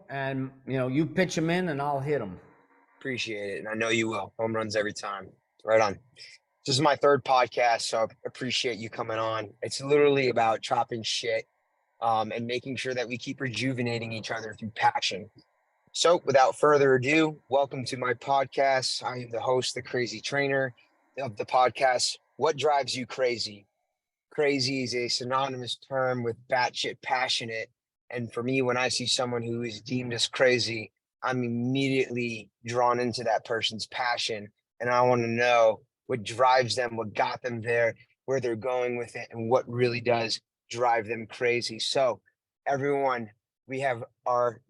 and you pitch them in, and I'll hit them. Appreciate it. And I know you will. Home runs every time. Right on. This is my third podcast, so I appreciate you coming on. It's literally about chopping shit and making sure that we keep rejuvenating each other through passion. So without further ado, welcome to my podcast. I am the host, the crazy trainer of the podcast. What drives you crazy? Crazy is a synonymous term with batshit passionate. And for me, when I see someone who is deemed as crazy, I'm immediately drawn into that person's passion. And I want to know what drives them, what got them there, where they're going with it, and what really does drive them crazy. So, everyone, we have our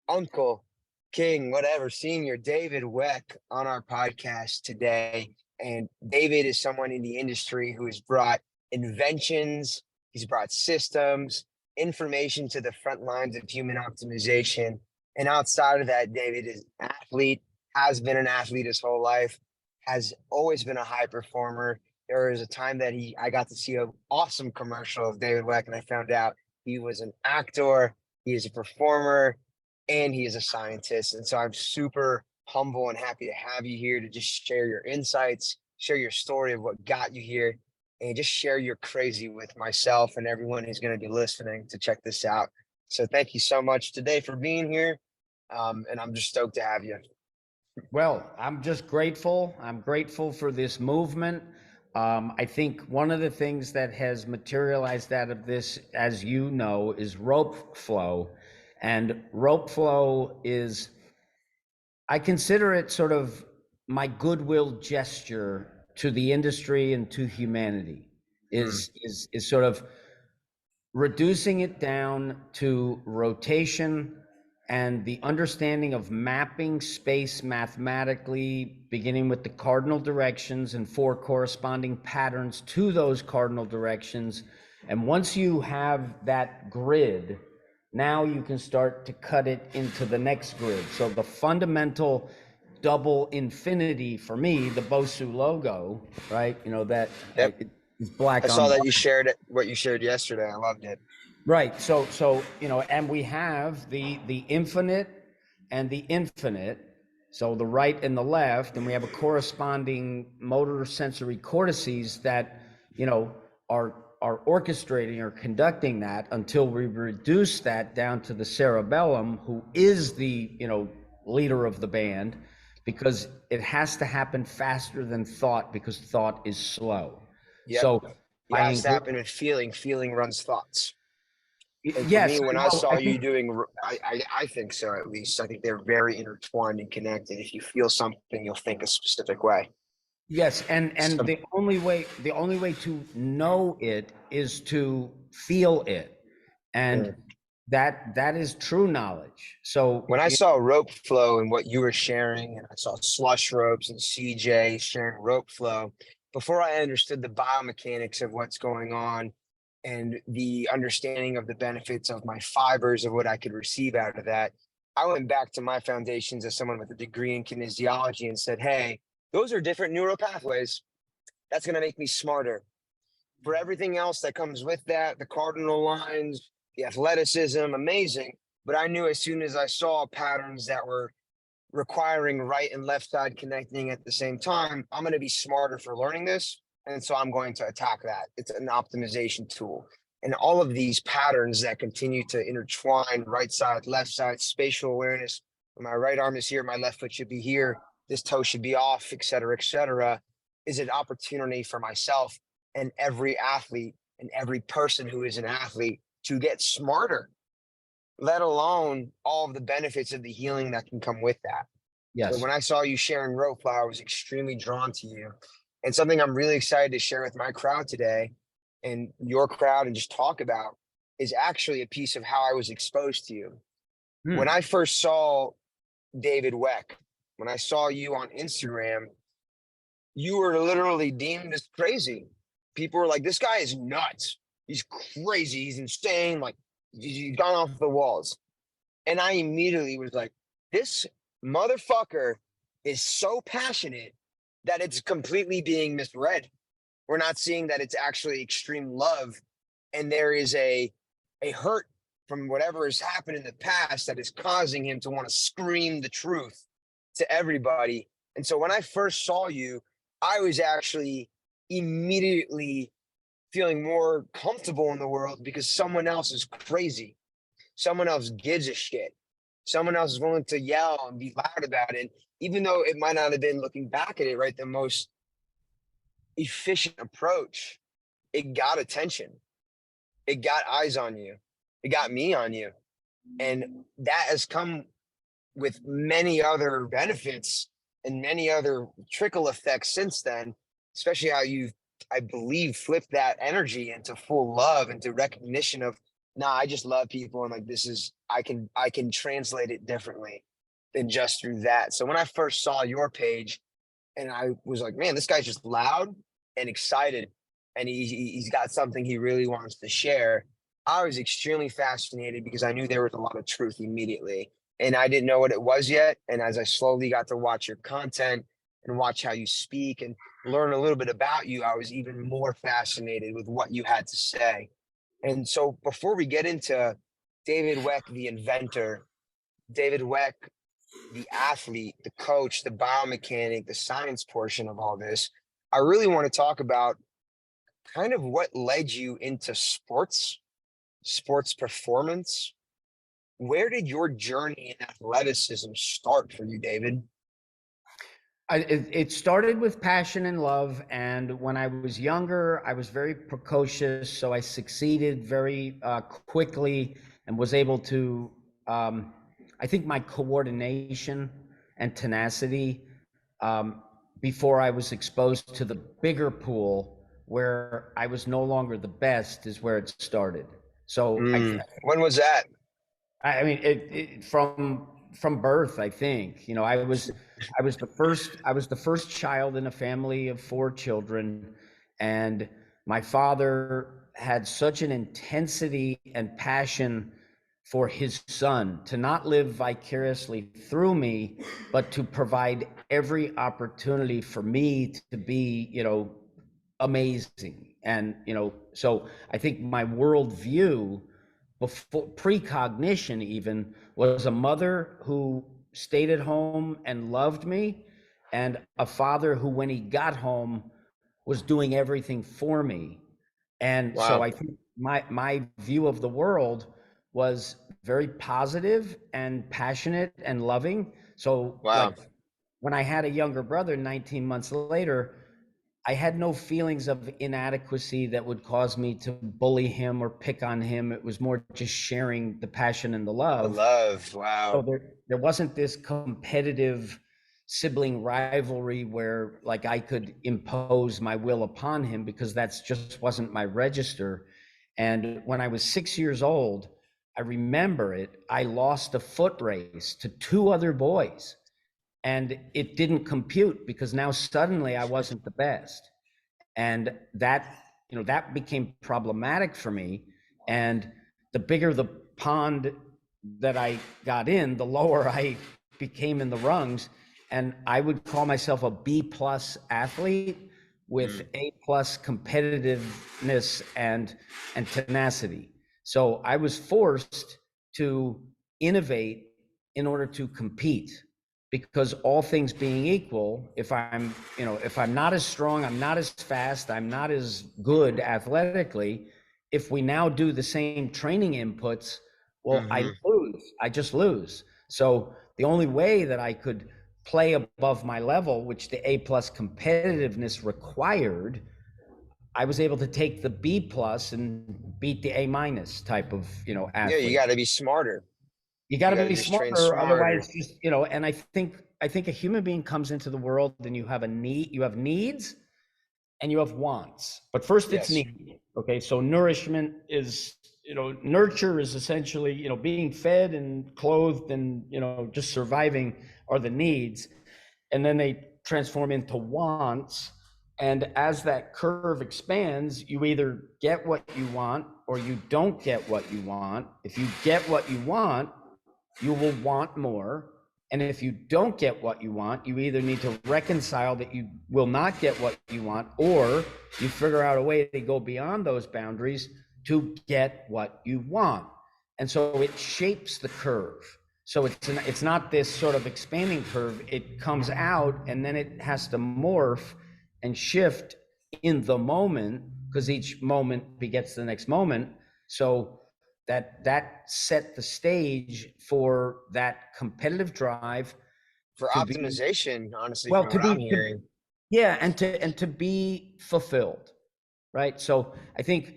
uncle, king, whatever, senior David Weck on our podcast today. And David is someone in the industry who has brought inventions, he's brought systems, information to the front lines of human optimization. And outside of that, David is an athlete, has been an athlete his whole life, has always been a high performer. There was a time that I got to see an awesome commercial of David Weck, and I found out he was an actor, he is a performer, and he is a scientist. And so I'm super humble and happy to have you here to just share your insights, share your story of what got you here, and just share your crazy with myself and everyone who's going to be listening to check this out. So thank you so much today for being here. And I'm just stoked to have you. Well, I'm just grateful. I'm grateful for this movement. I think one of the things that has materialized out of this, as you know, is rope flow. And rope flow is, I consider it sort of my goodwill gesture to the industry and to humanity, is sort of reducing it down to rotation and the understanding of mapping space mathematically, beginning with the cardinal directions and 4 corresponding patterns to those cardinal directions. And once you have that grid, now you can start to cut it into the next grid. So the fundamental double infinity for me, the BOSU logo, right? That Yep. is black. I saw that you shared it, what you shared yesterday. I loved it. Right. So and we have the infinite and the infinite. So the right and the left, and we have a corresponding motor sensory cortices that are orchestrating or conducting that until we reduce that down to the cerebellum, who is the leader of the band, because it has to happen faster than thought, because thought is slow. Yep. So It has to happen with feeling. Feeling runs thoughts. And for yes, me, when I saw you doing, I think so, at least. I think they're very intertwined and connected. If you feel something, you'll think a specific way. yes, and the only way to know it is to feel it, and that is true knowledge. So when I saw rope flow and what you were sharing, and I saw slush ropes and CJ sharing rope flow, before I understood the biomechanics of what's going on and the understanding of the benefits of my fibers, of what I could receive out of that, I went back to my foundations as someone with a degree in kinesiology and said, hey, those are different neural pathways. That's going to make me smarter. For everything else that comes with that, the cardinal lines, the athleticism, amazing. But I knew as soon as I saw patterns that were requiring right and left side connecting at the same time, I'm going to be smarter for learning this. And so I'm going to attack that. It's an optimization tool. And all of these patterns that continue to intertwine, right side, left side, spatial awareness. My right arm is here, my left foot should be here, this toe should be off, et cetera, is an opportunity for myself and every athlete and every person who is an athlete to get smarter, let alone all of the benefits of the healing that can come with that. yes. So when I saw you sharing rope flow, I was extremely drawn to you. And something I'm really excited to share with my crowd today and your crowd and just talk about is actually a piece of how I was exposed to you. When I first saw David Weck, when I saw you on Instagram, you were literally deemed as crazy. People were like, this guy is nuts. He's crazy. He's insane. Like, he's gone off the walls. And I immediately was like, this motherfucker is so passionate that it's completely being misread. We're not seeing that it's actually extreme love. And there is a hurt from whatever has happened in the past that is causing him to want to scream the truth to everybody. And so when I first saw you, I was actually immediately feeling more comfortable in the world because someone else is crazy. Someone else gives a shit. Someone else is willing to yell and be loud about it. Even though it might not have been, looking back at it, right, the most efficient approach, it got attention. It got eyes on you. It got me on you. And that has come with many other benefits and many other trickle effects since then, especially how you've, I believe, flipped that energy into full love, into recognition of, nah, I just love people. And like, this is, I can translate it differently than just through that. So when I first saw your page and I was like, man, this guy's just loud and excited and he's got something he really wants to share. I was extremely fascinated because I knew there was a lot of truth immediately and I didn't know what it was yet. And as I slowly got to watch your content and watch how you speak and learn a little bit about you, I was even more fascinated with what you had to say. And so before we get into David Weck, the inventor, David Weck, the athlete, the coach, the biomechanic, the science portion of all this, I really want to talk about kind of what led you into sports, sports performance. Where did your journey in athleticism start for you, David? It started with passion and love. And when I was younger, I was very precocious. So I succeeded very quickly and was able to, I think my coordination and tenacity, before I was exposed to the bigger pool where I was no longer the best, is where it started. So When was that? I mean, from birth, I think. You know, I was the first child in a family of four children, and my father had such an intensity and passion for his son to not live vicariously through me, but to provide every opportunity for me to be, you know, amazing. And, you know, so I think my worldview before precognition even was a mother who stayed at home and loved me, and a father who, when he got home, was doing everything for me. And so Wow. I think my view of the world was very positive and passionate and loving. So like Wow. when I had a younger brother 19 months later, I had no feelings of inadequacy that would cause me to bully him or pick on him. It was more just sharing the passion and the The love. love. So Wow. there wasn't this competitive sibling rivalry where like I could impose my will upon him, because that's just wasn't my register. And when I was 6 years old, I remember it, I lost a foot race to two other boys, and it didn't compute because now suddenly I wasn't the best. And that, you know, that became problematic for me. And the bigger the pond that I got in, the lower I became in the rungs. And I would call myself a B plus athlete with Mm. A plus competitiveness and tenacity. So I was forced to innovate in order to compete, because all things being equal, if I'm, you know, if I'm not as strong, I'm not as fast, I'm not as good athletically, if we now do the same training inputs, well, I Hmm. lose. I just lose. So the only way that I could play above my level, which the A plus competitiveness required, I was able to take the B plus and beat the A minus type of, you know, Yeah, you athlete. got to be smarter. You got You to got to be just train smarter, smarter. otherwise, just, you know. And I think a human being comes into the world and you have a need, you have needs and you have wants. But first it's Yes. need. Okay, so nourishment is, you know, nurture is essentially, you know, being fed and clothed and, you know, just surviving are the needs. And then they transform into wants. And as that curve expands, you either get what you want or you don't get what you want. If you get what you want, you will want more. And if you don't get what you want, you either need to reconcile that you will not get what you want, or you figure out a way to go beyond those boundaries to get what you want. And so it shapes the curve. So it's not this sort of expanding curve. It comes out and then it has to morph and shift in the moment, because each moment begets the next moment. So that set the stage for that competitive drive For to be, optimization, honestly, well, from to what I'm be, hearing. yeah, and to be fulfilled, right? So I think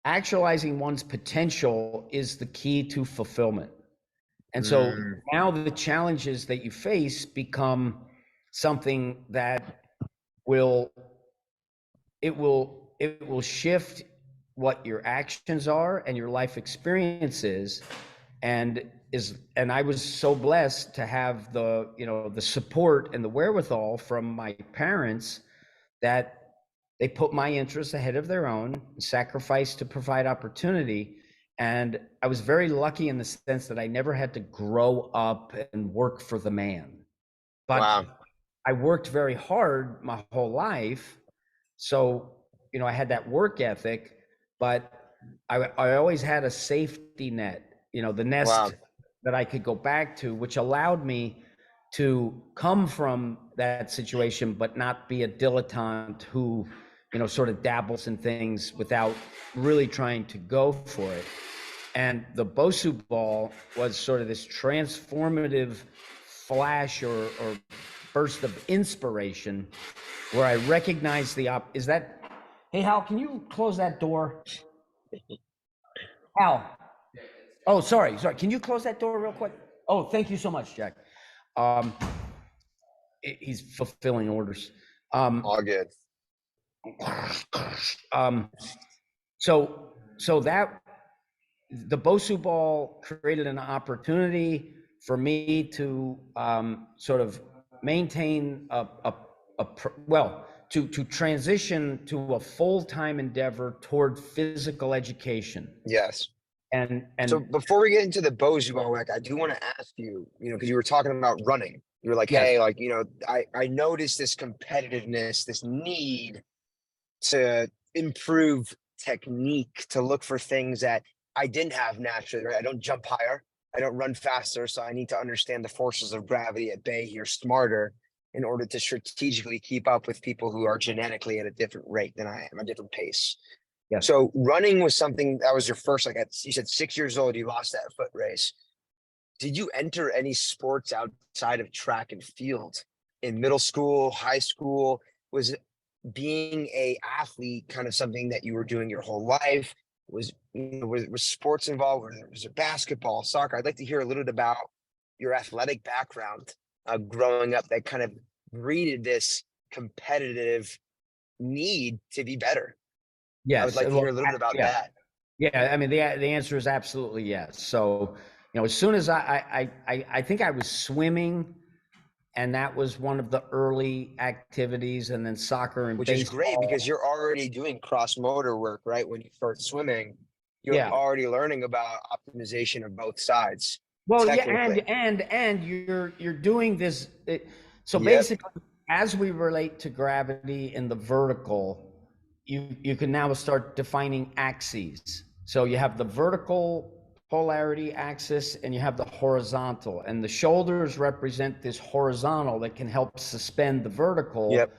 actualizing one's potential is the key to fulfillment. And so Mm, now the challenges that you face become something that will it will shift what your actions are and your life experiences. And I was so blessed to have the support and the wherewithal from my parents, that they put my interests ahead of their own, sacrificed to provide opportunity. And I was very lucky in the sense that I never had to grow up and work for the man. But wow. I worked very hard my whole life. So, I had that work ethic, but I always had a safety net, the Wow. nest that I could go back to, which allowed me to come from that situation, but not be a dilettante who, sort of dabbles in things without really trying to go for it. And the Bosu ball was sort of this transformative flash or burst of inspiration, where I recognized is that, hey, Hal, can you close that door? Hal. Oh, sorry. Can you close that door real quick? Oh, thank you so much, Jack. Um, he's fulfilling orders. Um, All good. um, so that the Bosu ball created an opportunity for me to sort of maintain well, to transition to a full-time endeavor toward physical education. Yes. So And before we get into the Bozu Weck, I do want to ask you, because you were talking about running. You were like, yes, hey, like, I noticed this competitiveness, this need to improve technique, to look for things that I didn't have naturally, right? I don't jump higher, I don't run faster. So I need to understand the forces of gravity at bay here smarter in order to strategically keep up with people who are genetically at a different rate than I am, a different pace. yes. So running was something that was your first, like you said, 6 years old, you lost that foot race. Did you enter any sports outside of track and field in middle school, high school? Was being a athlete kind of something that you were doing your whole life? Was sports involved? Was there basketball, soccer? I'd like to hear a little bit about your athletic background growing up that kind of breeded this competitive need to be better. I would Yes. like to Well, hear a little bit about yeah. that. Yeah. I mean, the answer is absolutely yes. So, as soon as I think I was swimming, and that was one of the early activities, and then soccer and Which is great baseball. because you're already doing cross motor work, right? When you start swimming, you're Yeah. already learning about optimization of both sides, Well, yeah, and technically. and and you're doing this. So Yep. basically, as we relate to gravity in the vertical, you can now start defining axes. So you have the vertical polarity axis and you have the horizontal, and the shoulders represent this horizontal that can help suspend the vertical Yep.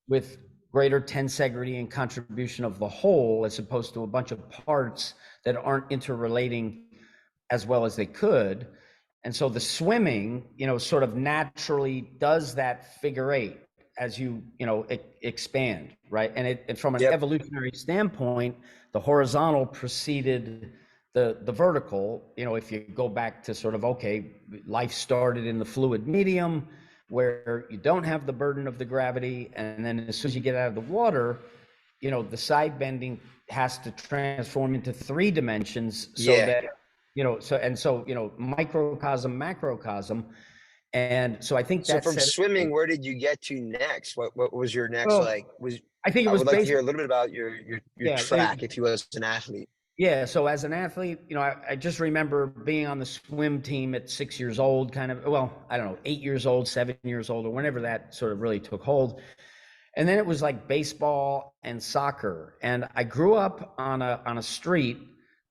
with greater tensegrity and contribution of the whole, as opposed to a bunch of parts that aren't interrelating as well as they could. And so the swimming, sort of naturally does that figure eight as expand, right? And from an Yep. evolutionary standpoint, the horizontal preceded the vertical. If you go back to sort of, okay, life started in the fluid medium where you don't have the burden of the gravity, and then as soon as you get out of the water, the side bending has to transform into three dimensions, so Yeah. that microcosm, macrocosm. And so I think So that from said, swimming, where did you get to next? What was your next, well, like, was I think it I was would like to hear basically, a little bit about your yeah, track if you was an athlete. yeah. So as an athlete, I just remember being on the swim team at 6 years old, kind of, well, I don't know, 8 years old, 7 years old, or whenever that sort of really took hold. And then it was like baseball and soccer. And I grew up on a street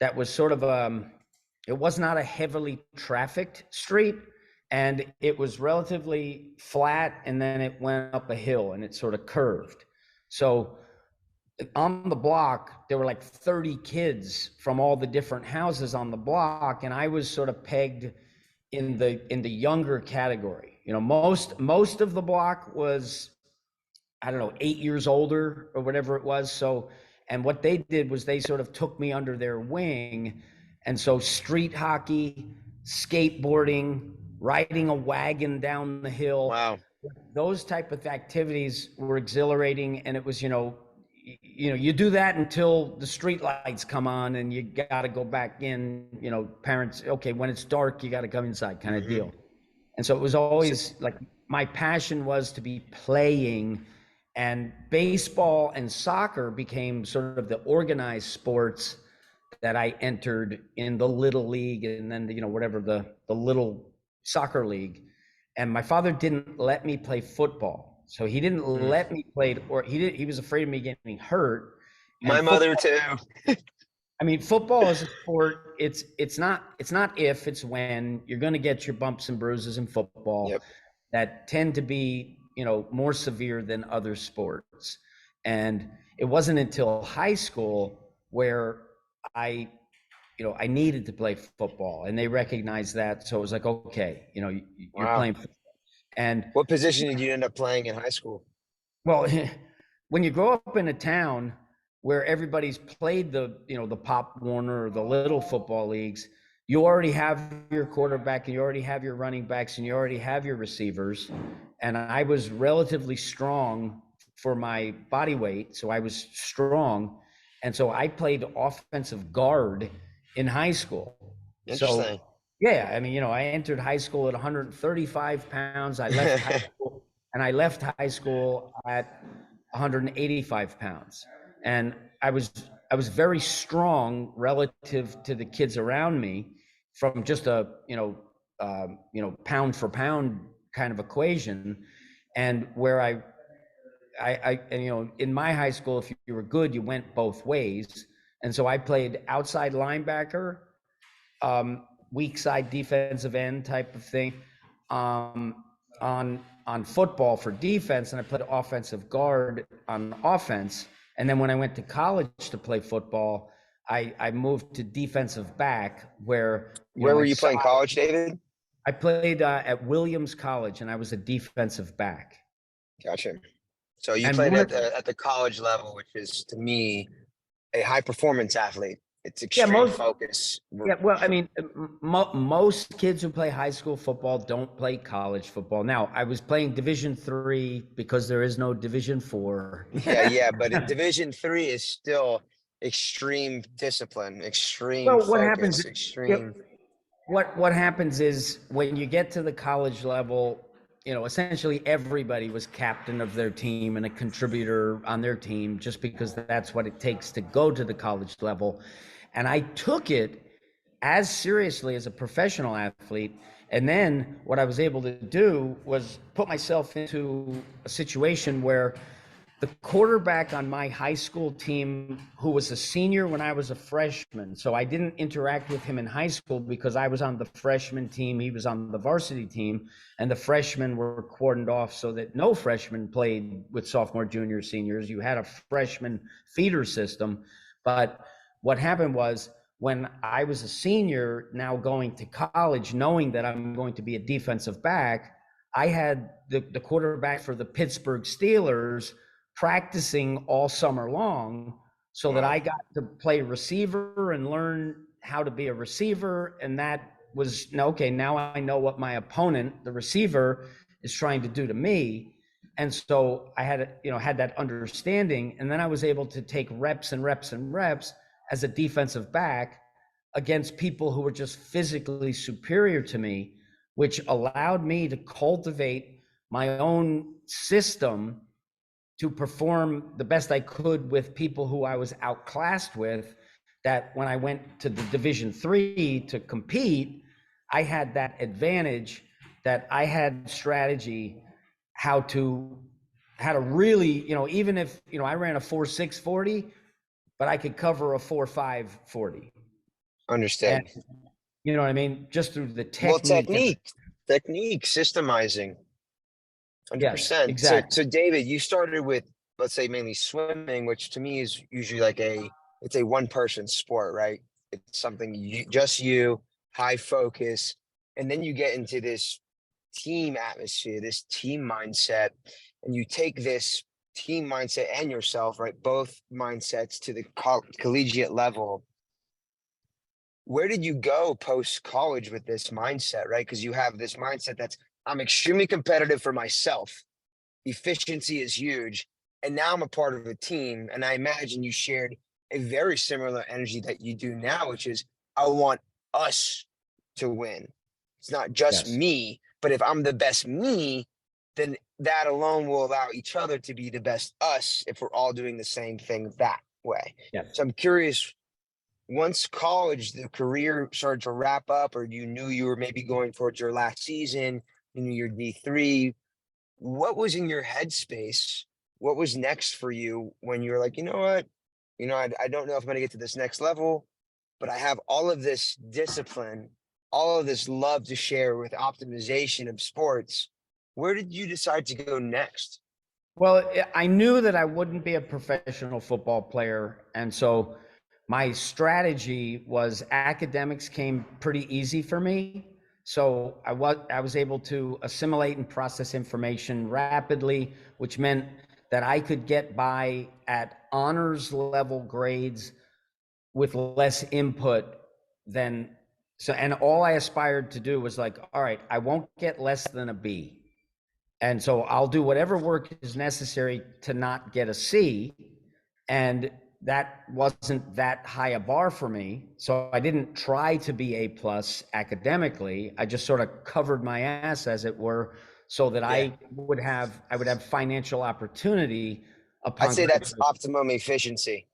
that was sort of it was not a heavily trafficked street, and it was relatively flat, and then it went up a hill and it sort of curved. So on the block there were like 30 kids from all the different houses on the block, and I was sort of pegged in the younger category. You know, most of the block was, I don't know, 8 years older or whatever it was. So, and what they did was they sort of took me under their wing. And so street hockey, skateboarding, riding a wagon down the hill, Wow. those type of activities were exhilarating. And it was, you do that until the street lights come on and you got to go back in, parents, okay, when it's dark, you got to come inside, kind of deal. And so it was So, always like my passion was to be playing, and baseball and soccer became sort of the organized sports that I entered in the little league, and then whatever the little soccer league. And my father didn't let me play football, so he didn't mm, let me play, or he was afraid of me getting hurt. my And mother football, too. I mean, football is a sport. It's not if, it's when you're going to get your bumps and bruises in football Yep. that tend to be, more severe than other sports. And it wasn't until high school where I, I needed to play football, and they recognized that. So it was like, okay, you're Wow. playing. And What position did you end up playing in high school? well, when you grow up in a town where everybody's played the Pop Warner or the little football leagues, you already have your quarterback and you already have your running backs and you already have your receivers. And I was relatively strong for my body weight, so I was strong. And so I played offensive guard in high school. So Interesting. yeah, I mean, I entered high school at 135 pounds. I left high school and I left high school at 185 pounds. And I was very strong relative to the kids around me from just a, pound for pound kind of equation. And where and, in my high school, if you were good, you went both ways. And so I played outside linebacker, weak side defensive end type of thing, um, on football for defense, and I played offensive guard on offense. And then when I went to college to play football, I moved to defensive back, where Where were my you playing college, David? I played at Williams College, and I was a defensive back. Gotcha. So you And played one of at the college level, which is to me a high performance athlete. It's yeah extreme most focus. Yeah, well, I mean, most kids who play high school football don't play college football. Now, I was playing Division 3 because there is no Division 4. Yeah, but Division 3 is still extreme discipline, extreme Well, what happens? focus, Yeah, extreme. what happens is when you get to the college level, essentially everybody was captain of their team and a contributor on their team, just because that's what it takes to go to the college level. And I took it as seriously as a professional athlete. And then what I was able to do was put myself into a situation where the quarterback on my high school team, who was a senior when I was a freshman, so I didn't interact with him in high school because I was on the freshman team, he was on the varsity team, and the freshmen were cordoned off so that no freshmen played with sophomore, junior, seniors. You had a freshman feeder system. But what happened was, when I was a senior, now going to college, knowing that I'm going to be a defensive back, I had the quarterback for the Pittsburgh Steelers practicing all summer long, so that Wow. I got to play receiver and learn how to be a receiver. And that was, okay, now I know what my opponent, the receiver, is trying to do to me. And so I had that understanding. And then I was able to take reps and reps and reps as a defensive back against people who were just physically superior to me, which allowed me to cultivate my own system to perform the best I could with people who I was outclassed with. That when I went to the Division 3 to compete, I had that advantage, that I had strategy, how to really, even if I ran a 4.6 40, but I could cover a 4.5 40. Understood. And you know what I mean? Just through the Well, technique and technique, systemizing, yes, 100%. So exactly. David, you started with, let's say, mainly swimming, which to me is usually like it's a one person sport, right? It's something just you, high focus, and then you get into this team atmosphere, this team mindset, and you take this team mindset and yourself, right? Both mindsets to the collegiate level. Where did you go post college with this mindset, right? Because you have this mindset that's, I'm extremely competitive for myself. Efficiency is huge. And now I'm a part of a team. And I imagine you shared a very similar energy that you do now, which is, I want us to win. It's not just Yes, me, but if I'm the best me, then that alone will allow each other to be the best us if we're all doing the same thing that way. yes. So I'm curious, once college, the career started to wrap up, or you knew you were maybe going towards your last season, you knew your D3, what was in your headspace? What was next for you when you were like, you know what? I don't know if I'm going to get to this next level, but I have all of this discipline, all of this love to share with optimization of sports. Where did you decide to go next? Well, I knew that I wouldn't be a professional football player. And so my strategy was academics came pretty easy for me. So I was able to assimilate and process information rapidly, which meant that I could get by at honors level grades with less input than so. And all I aspired to do was like, all right, I won't get less than a B. And so I'll do whatever work is necessary to not get a C. And that wasn't that high a bar for me. So I didn't try to be A plus academically. I just sort of covered my ass, as it were, so that Yeah, I would have financial opportunity I'd upon say that's graduation. optimum efficiency.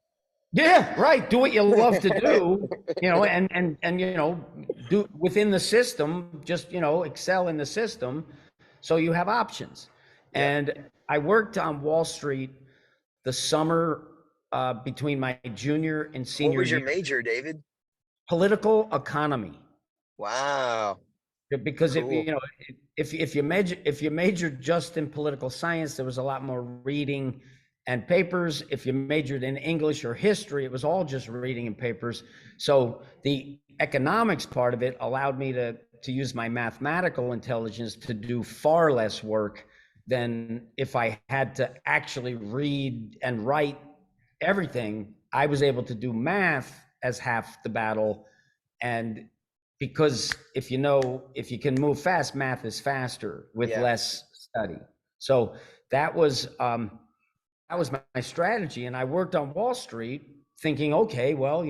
Yeah, right. Do what you love to do, and do within the system, just excel in the system so you have options. Yep. And I worked on Wall Street the summer between my junior and What senior was your year, major, David? political economy. Wow. Because if Cool. if you majored just in political science, there was a lot more reading and papers. If you majored in English or history, it was all just reading and papers. So the economics part of it allowed me to use my mathematical intelligence to do far less work than if I had to actually read and write everything. I was able to do math as half the battle. And because if you can move fast, math is faster with Yeah. less study. So that was um, that was my strategy, and I worked on Wall Street thinking, okay, well,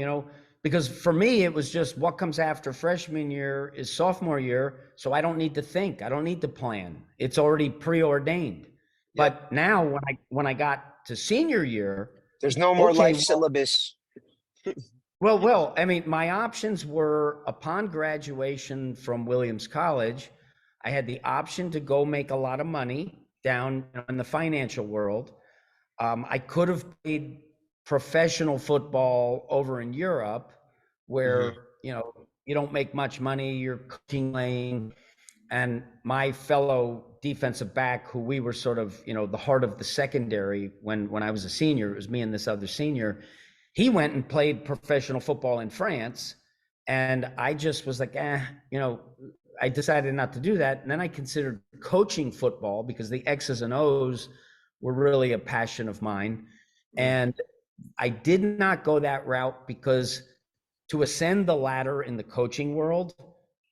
because for me it was just what comes after freshman year is sophomore year, so I don't need to think, I don't need to plan. It's already preordained. Yep. But now when I got to senior year, There's no more okay, life syllabus. well, I mean, my options were upon graduation from Williams College, I had the option to go make a lot of money down in the financial world. I could have played professional football over in Europe, Hmm. where you don't make much money. You're coaching lane, and my fellow defensive back, who we were sort of the heart of the secondary when I was a senior, it was me and this other senior. He went and played professional football in France, and I just was like, I decided not to do that. And then I considered coaching football because the X's and O's were really a passion of mine. And I did not go that route because to ascend the ladder in the coaching world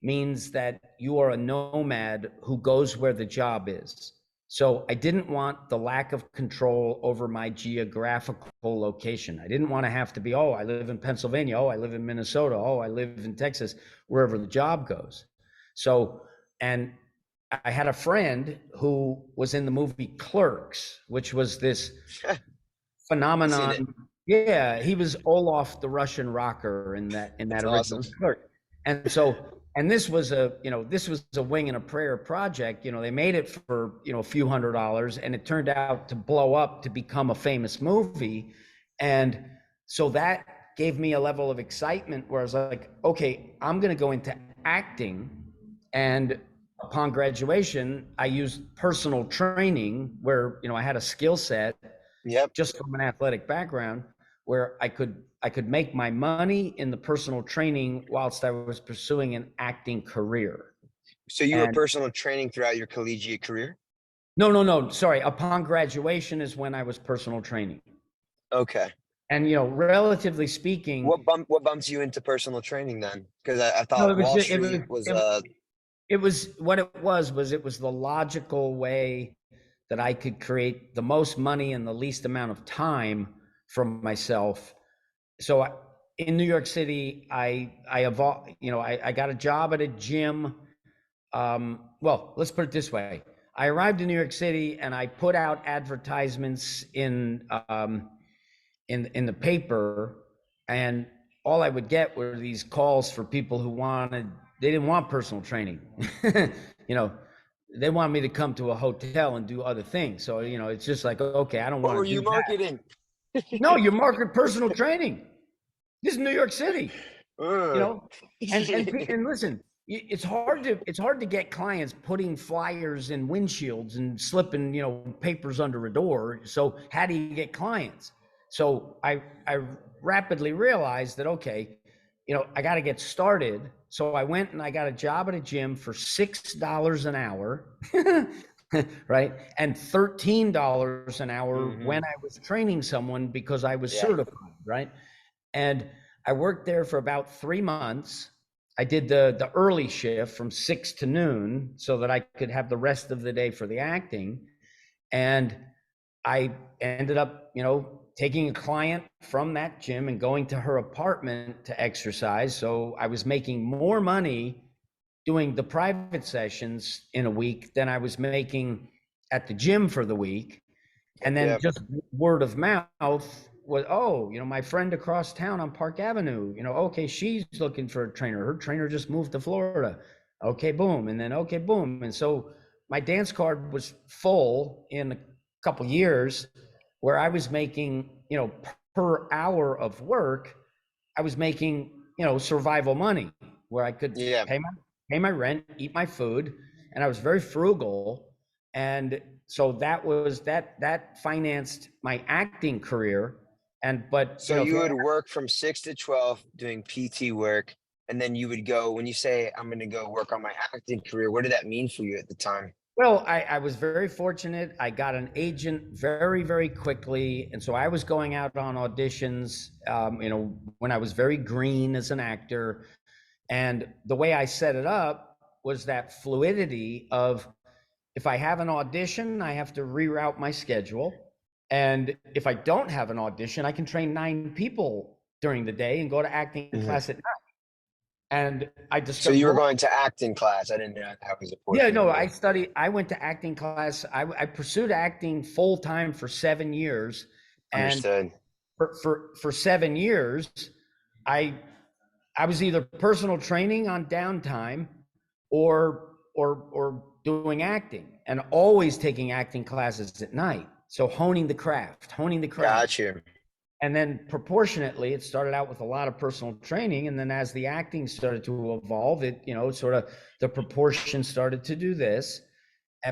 means that you are a nomad who goes where the job is. So I didn't want the lack of control over my geographical location. I didn't want to have to be, oh, I live in Pennsylvania. Oh, I live in Minnesota. Oh, I live in Texas, wherever the job goes. So, and I had a friend who was in the movie Clerks, which was this I've seen it. phenomenon. Yeah, he was Olaf the Russian rocker in That's that awesome. original Clerk. And so, and this was a wing and a prayer project. They made it for a few $100s, and it turned out to blow up to become a famous movie. And so that gave me a level of excitement where I was like, okay, I'm going to go into acting. And upon graduation, I used personal training where, I had a skill set Yep. just from an athletic background where I could make my money in the personal training whilst I was pursuing an acting career. So you were And personal training throughout your collegiate career? no, sorry. Upon graduation is when I was personal training. Okay. And relatively speaking, What bumps you into personal training then? Because I no, thought it was Wall it Street was was it, it was what it was the logical way that I could create the most money in the least amount of time from myself. So in New York City, I evolved, I got a job at a gym. Well, let's put it this way. I arrived in New York City and I put out advertisements in the paper, and all I would get were these calls for people who they didn't want personal training. you know, they want me to come to a hotel and do other things. So, it's just like, okay, I don't what want were to you do that. marketing? No, you're market personal training. This is New York City, you Uh, know, and listen, it's hard to get clients putting flyers in windshields and slipping, papers under a door. So how do you get clients? So I rapidly realized that, okay, I got to get started. So I went and I got a job at a gym for $6 an hour, right? And $13 an hour mhm. when I was training someone because I was Yeah. certified, right? And I worked there for about 3 months. I did the early shift from 6 to noon so that I could have the rest of the day for the acting. And I ended up, taking a client from that gym and going to her apartment to exercise. So I was making more money doing the private sessions in a week than I was making at the gym for the week. And Yep. then Yep. just word of mouth was, oh, my friend across town on Park Avenue, okay, she's looking for a trainer. Her trainer just moved to Florida. Okay, boom. And then, okay, boom. And so my dance card was full in a couple years where I was making, per hour of work, I was making, survival money where I could Yeah. pay my rent, eat my food, and I was very frugal. And so that financed my acting career. And but So if you you would work from 6 to 12 doing PT work, and then you would go when you say I'm going to go work on my acting career. What did that mean for you at the time? well, I was very fortunate. I got an agent very, very quickly. And so I was going out on auditions, when I was very green as an actor. And the way I set it up was that fluidity of, if I have an audition, I have to reroute my schedule. And if I don't have an audition, I can train 9 people during the day and go to acting Mhm. class at night. And I So you were discovered, going to acting class. I didn't know that was a yeah, portion no, of it. I went to acting class. I pursued acting full time for 7 years. And Understood. for 7 years, I I was either personal training on downtime or doing acting, and always taking acting classes at night. So honing the craft. Got you. And then proportionately, it started out with a lot of personal training. And then as the acting started to evolve, sort of the proportion started to do this.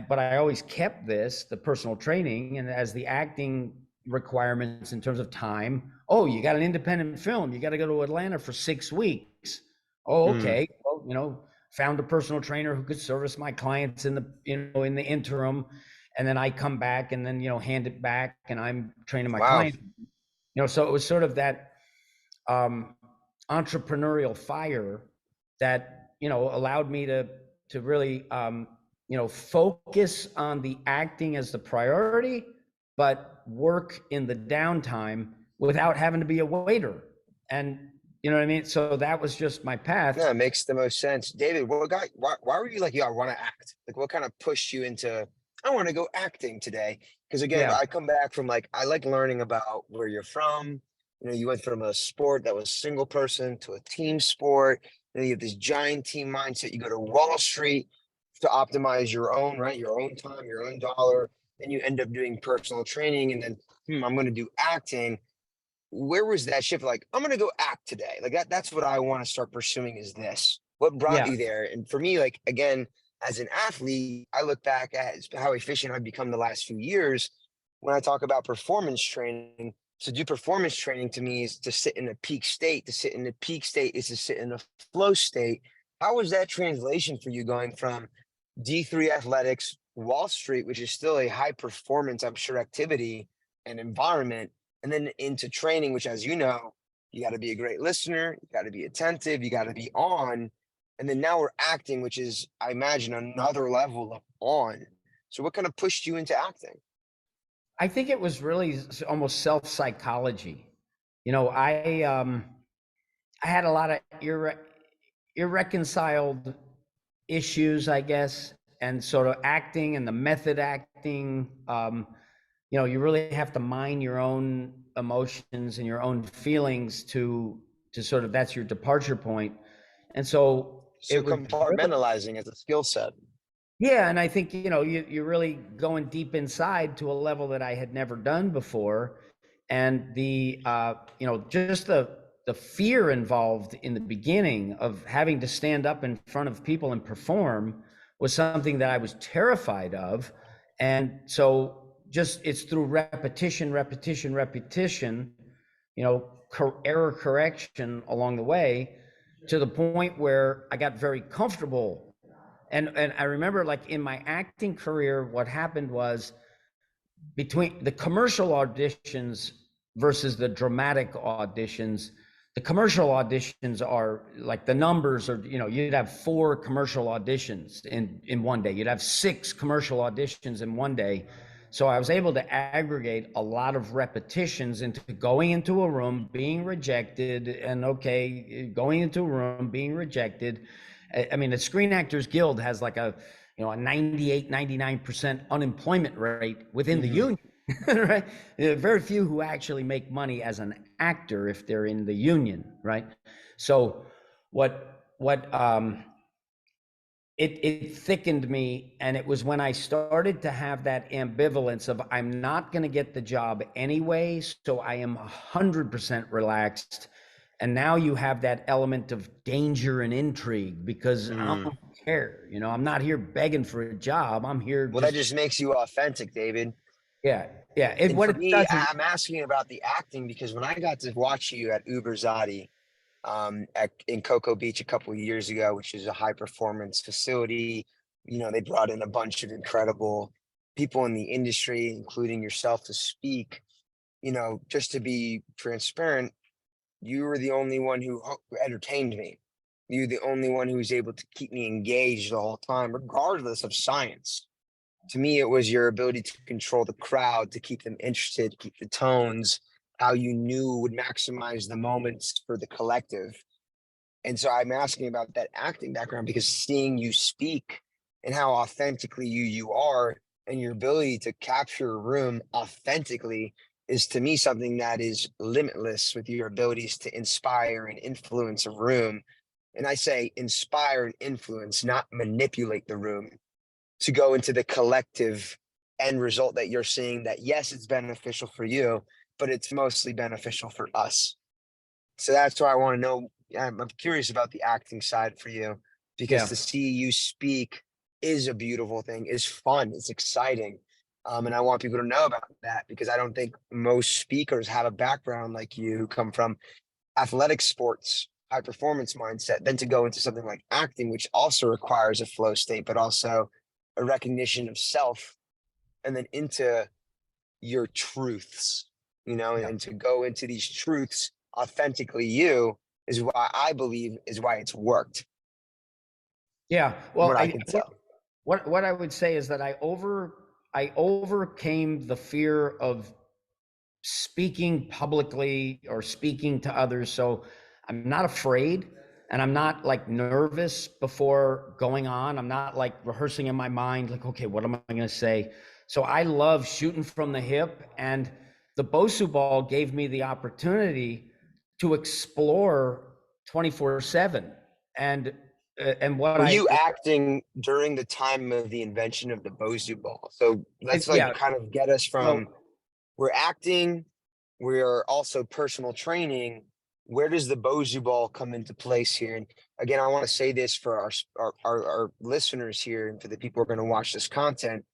But I always kept the personal training. And as the acting requirements in terms of time, oh, you got an independent film, you got to go to Atlanta for 6 weeks. Oh, Mm. okay. Well, found a personal trainer who could service my clients in the interim. And then I come back and then, hand it back and I'm training my Wow. clients. So it was sort of that um, entrepreneurial fire that allowed me to really focus on the acting as the priority, but work in the downtime without having to be a waiter. And you know what I mean? So that was just my path. No, it makes the most sense. David, why were you like, yeah, I want to act? Like, what kind of pushed you into, I want to go acting today? Because again, Yeah. I come back from like, I like learning about where you're from. You went from a sport that was single person to a team sport. Then you have this giant team mindset. You go to Wall Street to optimize your own, right? Your own time, your own dollar. Then you end up doing personal training. And then, I'm going to do acting. where was that shift? Like, I'm gonna go act today. Like that's what I want to start pursuing is this. What brought Yeah. you there? And for me, like again, as an athlete, I look back at how efficient I've become the last few years when I talk about performance training. To do performance training to me is to sit in a peak state. To sit in a peak state is to sit in a flow state. How was that translation for you going from D3 athletics, Wall Street, which is still a high performance, I'm sure, activity and environment, and then into training, which, as you know, you got to be a great listener, you got to be attentive, you got to be on. And then now we're acting, which is, I imagine, another level of on. So, what kind of pushed you into acting? I think it was really almost self psychology. You know, I had a lot of irreconciled issues, I guess, and sort of acting and the method acting. You know, you really have to mind your own emotions and your own feelings to sort of that's your departure point. And so So, it was really, compartmentalizing as a skill set. yeah, and I think, you know, you're really going deep inside to a level that I had never done before. And you know, just the fear involved in the beginning of having to stand up in front of people and perform was something that I was terrified of. And so just it's through repetition, repetition, repetition, you know, error correction along the way to the point where I got very comfortable. And I remember, like, in my acting career, what happened was between the commercial auditions versus the dramatic auditions, the commercial auditions are like the numbers are, you know, you'd have 4 commercial auditions in one day. You'd have 6 commercial auditions in one day. So I was able to aggregate a lot of repetitions into going into a room, being rejected, and okay, going into a room, being rejected. I mean, the Screen Actors Guild has like a, you know, a 98, 99% unemployment rate within the Mm-hmm. union. Right? There are very few who actually make money as an actor if they're in the union, right? So what it thickened me, and it was when I started to have that ambivalence of I'm not going to get the job anyway, so I am 100% relaxed. And now you have that element of danger and intrigue because I Mm-hmm. don't care. You know, I'm not here begging for a job. I'm here Well, that just, just makes you authentic, David. yeah, yeah. It, And what for it me, does is, I'm asking about the acting because when I got to watch you at Uber Zadi, in Cocoa Beach a couple of years ago, which is a high performance facility. You know, they brought in a bunch of incredible people in the industry, including yourself, to speak. You know, just to be transparent, you were the only one who entertained me. You're the only one who was able to keep me engaged the whole time, regardless of science. To me, it was your ability to control the crowd, to keep them interested, keep the tones, how you knew would maximize the moments for the collective. And so I'm asking about that acting background because seeing you speak and how authentically you are and your ability to capture a room authentically is to me something that is limitless with your abilities to inspire and influence a room. And I say inspire and influence, not manipulate the room to go into the collective end result that you're seeing that yes, it's beneficial for you, but it's mostly beneficial for us. So that's why I want to know. I'm curious about the acting side for you because yeah, to see you speak is a beautiful thing, is fun, it's exciting. And I want people to know about that because I don't think most speakers have a background like you who come from athletic sports, high performance mindset, then to go into something like acting, which also requires a flow state, but also a recognition of self, and then into your truths, you know, yeah, and to go into these truths authentically you is why I believe is why it's worked yeah. from Well, what I can tell. what I would say is that I overcame the fear of speaking publicly or speaking to others. So I'm not afraid and I'm not like nervous before going on. I'm not like rehearsing in my mind, like, okay, what am I going to say? So I love shooting from the hip. And the Bosu ball gave me the opportunity to explore 24/7. And Were you acting during the time of the invention of the Bosu ball? So let's like yeah, kind of get us so from we're acting we're also personal training. Where does the Bozu ball come into place here? And again, I want to say this for our listeners here and for the people who are going to watch this content.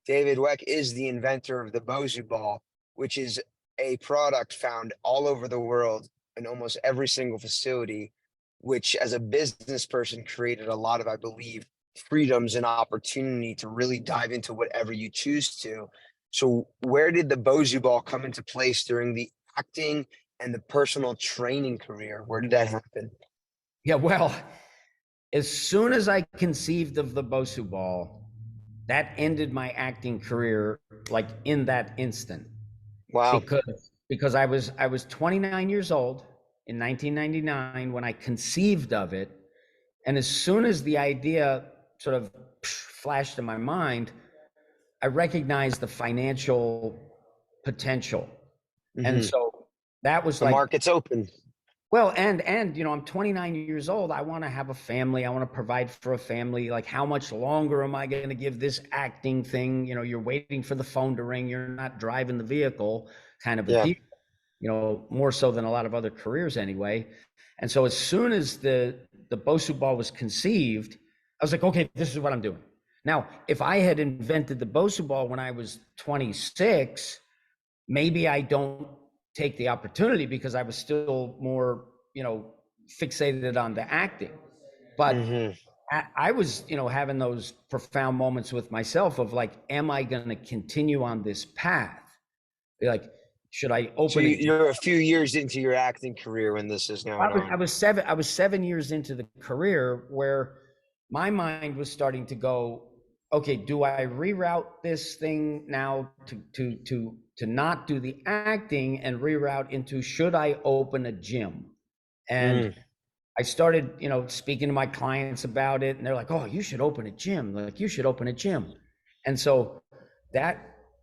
David Weck is the inventor of the Bozu ball, which is a product found all over the world in almost every single facility, which as a business person created a lot of, I believe, freedoms and opportunity to really dive into whatever you choose to. So where did the Bozu ball come into place during the acting and the personal training career? Where did that happen? Yeah, well, as soon as I conceived of the Bosu ball, that ended my acting career like in that instant. Wow. Because I was 29 years old in 1999 when I conceived of it, and as soon as the idea sort of flashed in my mind, I recognized the financial potential. And Hmm. so that was The like, market's open. well, and I'm 29 years old. I want to have a family. I want to provide for a family. Like, how much longer am I going to give this acting thing? You're waiting for the phone to ring. You're not driving the vehicle, kind of a Yeah. deal. More so than a lot of other careers anyway. And so as soon as the Bosu ball was conceived, I was like, okay, this is what I'm doing. Now, if I had invented the Bosu ball when I was 26, maybe I don't take the opportunity because I was still more, fixated on the acting. But Hmm. I was, having those profound moments with myself of like, am I going to continue on this path? Like, should I So open a you're a few years into your acting career when this is I going was, I on. was seven. I was 7 years into the career where my mind was starting to go, okay, do I reroute this thing now to not do the acting and reroute into should I open a gym? And Mm. I started, speaking to my clients about it, and they're like, "Oh, you should open a gym. Like, you should open a gym." And so that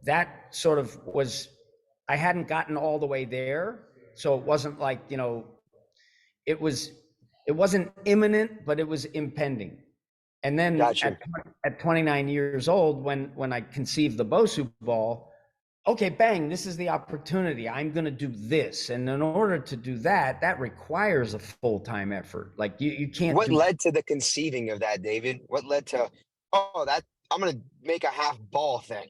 that sort of was, I hadn't gotten all the way there, so it wasn't like, it was it wasn't imminent, but it was impending. And then Got you. at 29 years old, when I conceived the Bosu ball, okay, bang, this is the opportunity. I'm going to do this, and in order to do that, that requires a full-time effort. Like, you can't What do. led to the conceiving of that, David? What led to, oh, that I'm gonna make a half ball thing.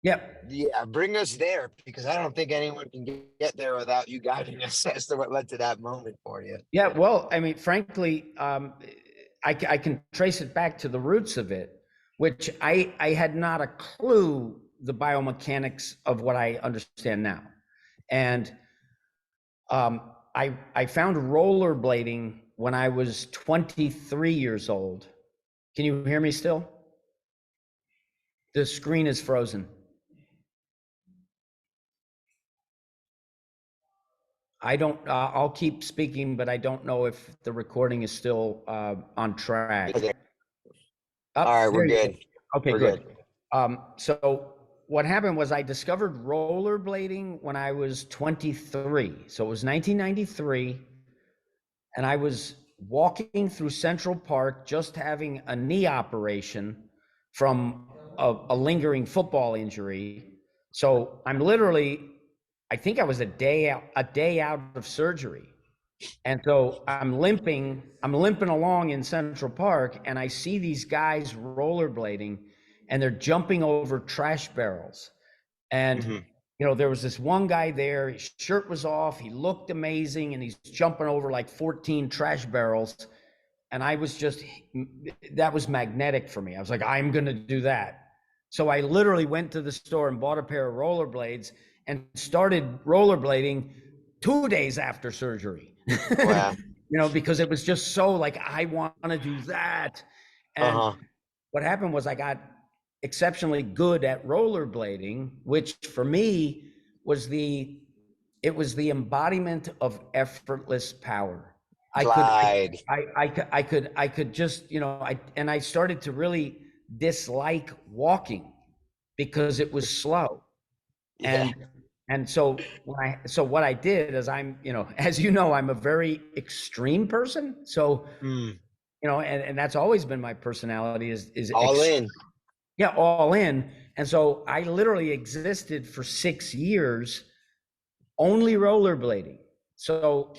Yep. Yeah, bring us there because I don't think anyone can get there without you guiding us as to what led to that moment for you. Yeah. Well, I mean, frankly, I can trace it back to the roots of it, which I had not a clue the biomechanics of what I understand now. And I found rollerblading when I was 23 years old. Can you hear me still? The screen is frozen. I don't. I'll keep speaking, but I don't know if the recording is still on track. Okay. All Up right, we're there you go. good. Okay, We're good. good. So what happened was I discovered rollerblading when I was 23. So it was 1993, and I was walking through Central Park, just having a knee operation from a lingering football injury. So I'm literally, I think I was a day out of surgery. And so I'm limping along in Central Park, and I see these guys rollerblading, and they're jumping over trash barrels. And, Hmm. there was this one guy there, his shirt was off, he looked amazing, and he's jumping over like 14 trash barrels. And I was just, that was magnetic for me. I was like, I'm going to do that. So I literally went to the store and bought a pair of rollerblades and started rollerblading 2 days after surgery. Wow. Because it was just so like, I want to do that. And Uh-huh. what happened was I got exceptionally good at rollerblading, which for me was it was the embodiment of effortless power. I could, Glide. I could just, I started to really dislike walking because it was slow. Yeah. And so what I did is as I'm a very extreme person. So, Mm. and that's always been my personality is All in. yeah, all in. And so I literally existed for 6 years only rollerblading. So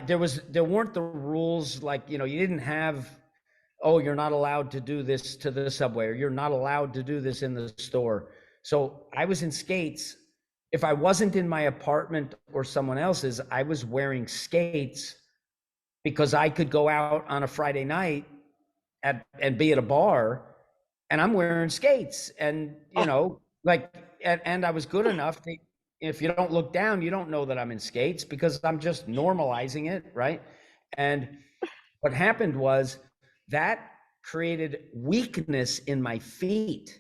there weren't the rules like, you didn't have, oh, you're not allowed to do this to the subway, or you're not allowed to do this in the store. So I was in skates. If I wasn't in my apartment or someone else's, I was wearing skates because I could go out on a Friday night and be at a bar, and I'm wearing skates, and Oh, like, and I was good enough to, if you don't look down, you don't know that I'm in skates because I'm just normalizing it, right? And what happened was that created weakness in my feet.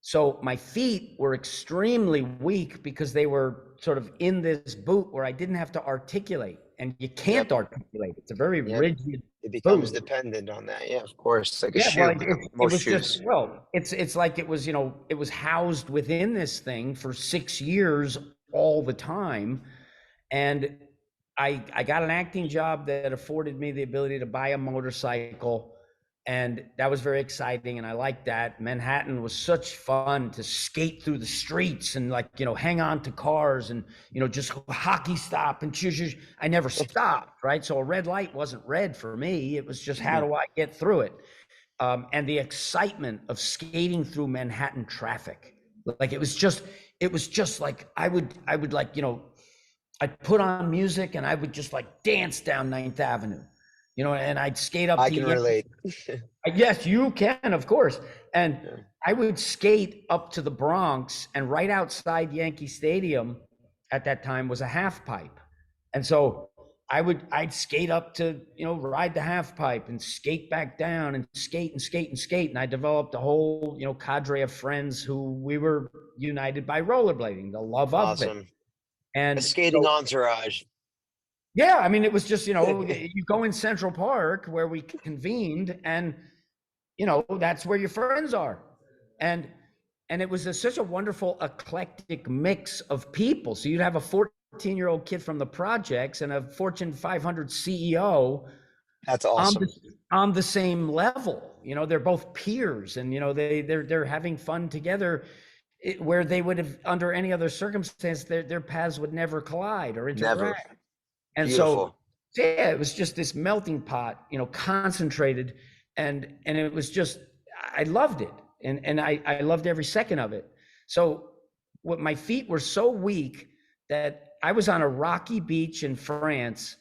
So my feet were extremely weak because they were sort of in this boot where I didn't have to articulate, and you yep, can't articulate. It's a very yep. rigid It becomes boot. dependent on that. Yeah, of course. It's like a Yeah, well, shoe. it Most was just, shoes. well, it's like it was, it was housed within this thing for 6 years all the time. And I got an acting job that afforded me the ability to buy a motorcycle, and that was very exciting, and I liked that. Manhattan was such fun to skate through the streets and, like, hang on to cars and, just hockey stop and choose. I never stopped, right? So a red light wasn't red for me. It was just, how Mhm. do I get through it? And the excitement of skating through Manhattan traffic. Like, it was just like I would like, I'd put on music and I would just like dance down Ninth Avenue, and I'd skate up I to can Yankee. relate. Yes, you can, of course. And Yeah. I would skate up to the Bronx, and right outside Yankee Stadium at that time was a half pipe. And so I'd skate up to, ride the half pipe and skate back down and skate and skate and skate. And I developed a whole, cadre of friends who we were united by rollerblading, the love of it. Awesome. A And skating so, entourage. yeah, I mean, it was just, you go in Central Park where we convened, and, that's where your friends are. And it was such a wonderful eclectic mix of people. So you'd have a 14-year-old kid from the projects and a Fortune 500 CEO That's on awesome. the same level. They're both peers, and, they're having fun together, where they would have, under any other circumstance, their paths would never collide or Never. interact. And so, Beautiful. yeah, it was just this melting pot, concentrated, and it was just, I loved it, and I loved every second of it. So, what, my feet were so weak that I was on a rocky beach in France,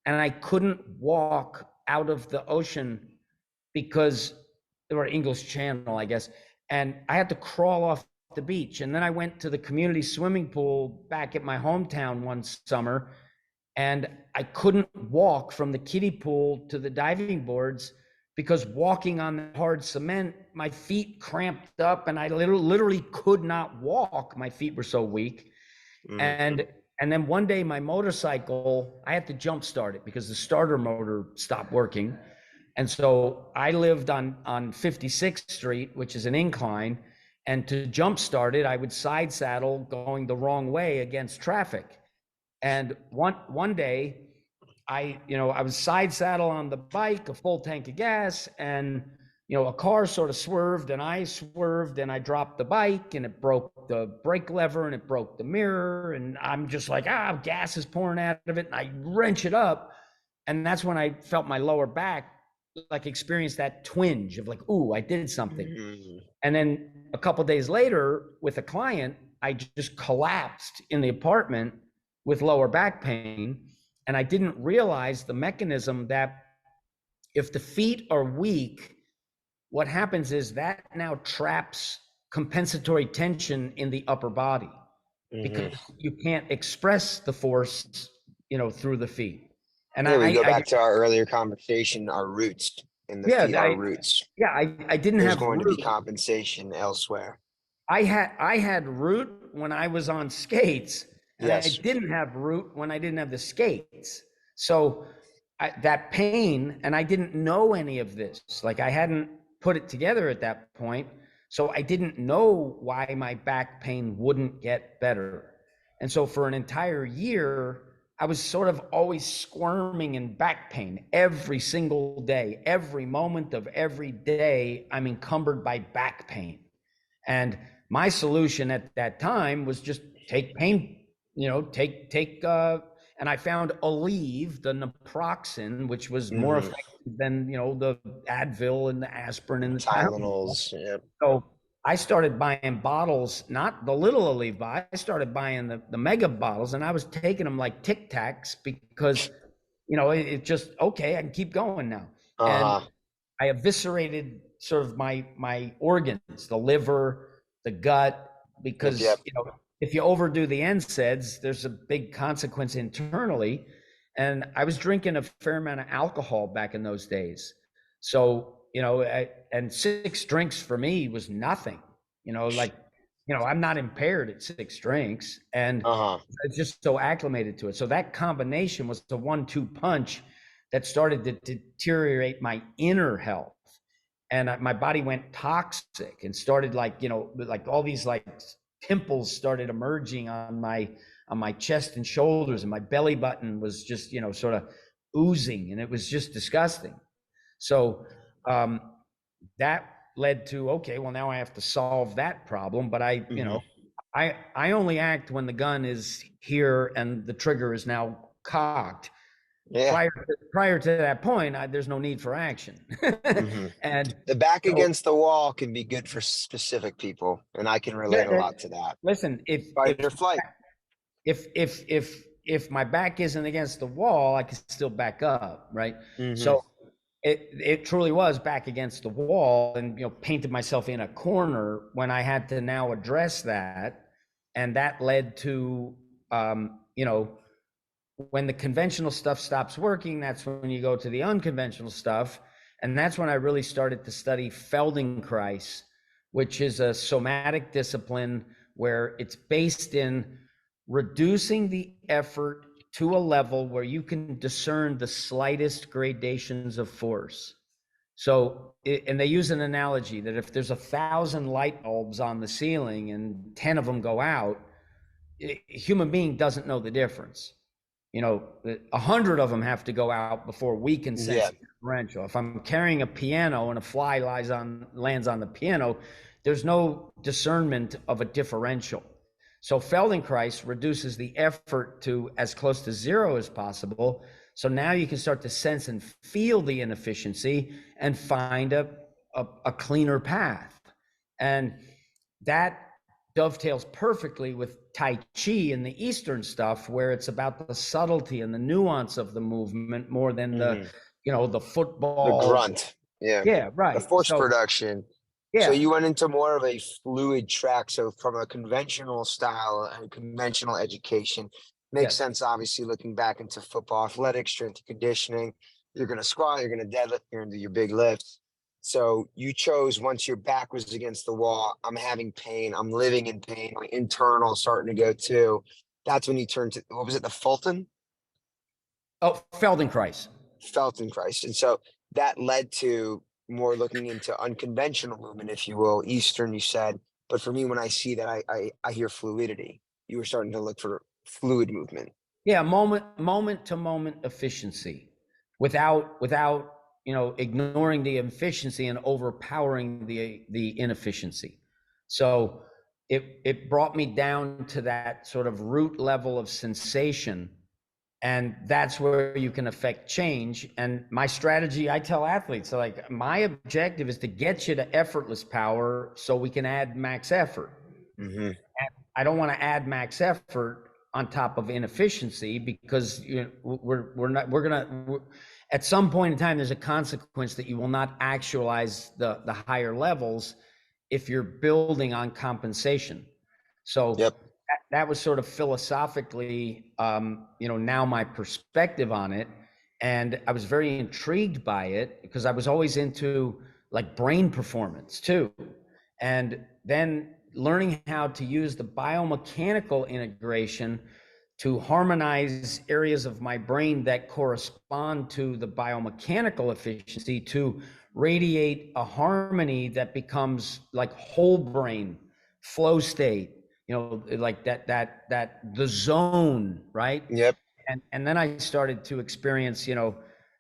and I couldn't walk out of the ocean because, or English Channel, I guess, and I had to crawl off the beach. And then I went to the community swimming pool back at my hometown one summer, and I couldn't walk from the kiddie pool to the diving boards because walking on the hard cement, my feet cramped up, and I literally could not walk. My feet were so weak. Mhm. And then one day, my motorcycle, I had to jump start it because the starter motor stopped working. And so I lived on 56th Street, which is an incline. And to jump start it, I would side saddle going the wrong way against traffic. And one day, I was side saddle on the bike, a full tank of gas, and, a car sort of swerved, and I swerved, and I dropped the bike, and it broke the brake lever, and it broke the mirror, and I'm just like, gas is pouring out of it, and I wrench it up, and that's when I felt my lower back, like, experience that twinge of like, ooh, I did something. Mhm. And then a couple of days later, with a client, I just collapsed in the apartment with lower back pain. And I didn't realize the mechanism that, if the feet are weak, what happens is that now traps compensatory tension in the upper body because Mhm. you can't express the force, through the feet. And Yeah, we go back to our earlier conversation, our roots, and the yeah, feet are roots. I didn't There's have going to be root. compensation elsewhere. I had root when I was on skates, and I Yes. didn't have root when I didn't have the skates. So that pain, and I didn't know any of this. Like, I hadn't put it together at that point. So I didn't know why my back pain wouldn't get better. And so for an entire year, I was sort of always squirming in back pain every single day. Every moment of every day, I'm encumbered by back pain. And my solution at that time was just take pain, and I found Aleve, the naproxen, which was more Mm-hmm. effective than, the Advil and the aspirin and the Tylenol. Tylenols. Yep. So I started buying bottles, not the little Aleve, but I started buying the mega bottles, and I was taking them like Tic Tacs because, it just, okay, I can keep going now. And Uh-huh. I eviscerated sort of my organs, the liver, the gut, Yep. because Yep. if you overdo the NSAIDs, there's a big consequence internally. And I was drinking a fair amount of alcohol back in those days, so and 6 drinks for me was nothing. Like I'm not impaired at 6 drinks, and Uh-huh. it's just so acclimated to it. So that combination was the 1-2 punch that started to deteriorate my inner health, and my body went toxic and started like all these like pimples started emerging on my chest and shoulders, and my belly button was just sort of oozing, and it was just disgusting. So um, that led to, okay, well, now I have to solve that problem, but Mm-hmm. I only act when the gun is here and the trigger is now cocked. Yeah. Prior to that point, there's no need for action. Mm-hmm. And The back so, against the wall can be good for specific people, and I can relate a yeah, lot to that. listen, if Fight if or flight. if if if if my back isn't against the wall, I can still back up, right? Mm-hmm. So it truly was back against the wall, and painted myself in a corner when I had to now address that, and that led to when the conventional stuff stops working, that's when you go to the unconventional stuff. And that's when I really started to study Feldenkrais, which is a somatic discipline where it's based in reducing the effort to a level where you can discern the slightest gradations of force. So, and they use an analogy that if there's 1,000 light bulbs on the ceiling and 10 of them go out, a human being doesn't know the difference. 100 of them have to go out before we can sense Yeah. the differential. If I'm carrying a piano and a fly lands on the piano, there's no discernment of a differential. So Feldenkrais reduces the effort to as close to zero as possible. So now you can start to sense and feel the inefficiency and find a cleaner path. And that dovetails perfectly with Tai Chi and the Eastern stuff, where it's about the subtlety and the nuance of the movement more than Mm-hmm. the The football. grunt. Yeah. Yeah, The right. force So, production. So yeah, you went into more of a fluid track. So from a conventional style and conventional education, makes yes. sense. Obviously, looking back into football, athletics, strength and conditioning, you're going to squat, you're going to deadlift, you're going to do your big lifts. So you chose once your back was against the wall. I'm having pain. I'm living in pain. My internal starting to go too. That's when you turned to what was it? The Fulton Oh, Feldenkrais. Feldenkrais, and so that led to more looking into unconventional movement, if you will, Eastern, you said. But for me, when I see that, I hear fluidity. You were starting to look for fluid movement. Yeah, moment to moment efficiency, without ignoring the efficiency and overpowering the inefficiency. So it brought me down to that sort of root level of sensation, and that's where you can affect change. And my strategy, I tell athletes, like, my objective is to get you to effortless power so we can add max effort. Mm-hmm. I don't want to add max effort on top of inefficiency, because we're gonna at some point in time there's a consequence that you will not actualize the higher levels if you're building on compensation. So Yep. that was sort of philosophically, now my perspective on it. And I was very intrigued by it because I was always into like brain performance too. And then learning how to use the biomechanical integration to harmonize areas of my brain that correspond to the biomechanical efficiency to radiate a harmony that becomes like whole brain flow state, like that the zone, right? Yep. And then I started to experience,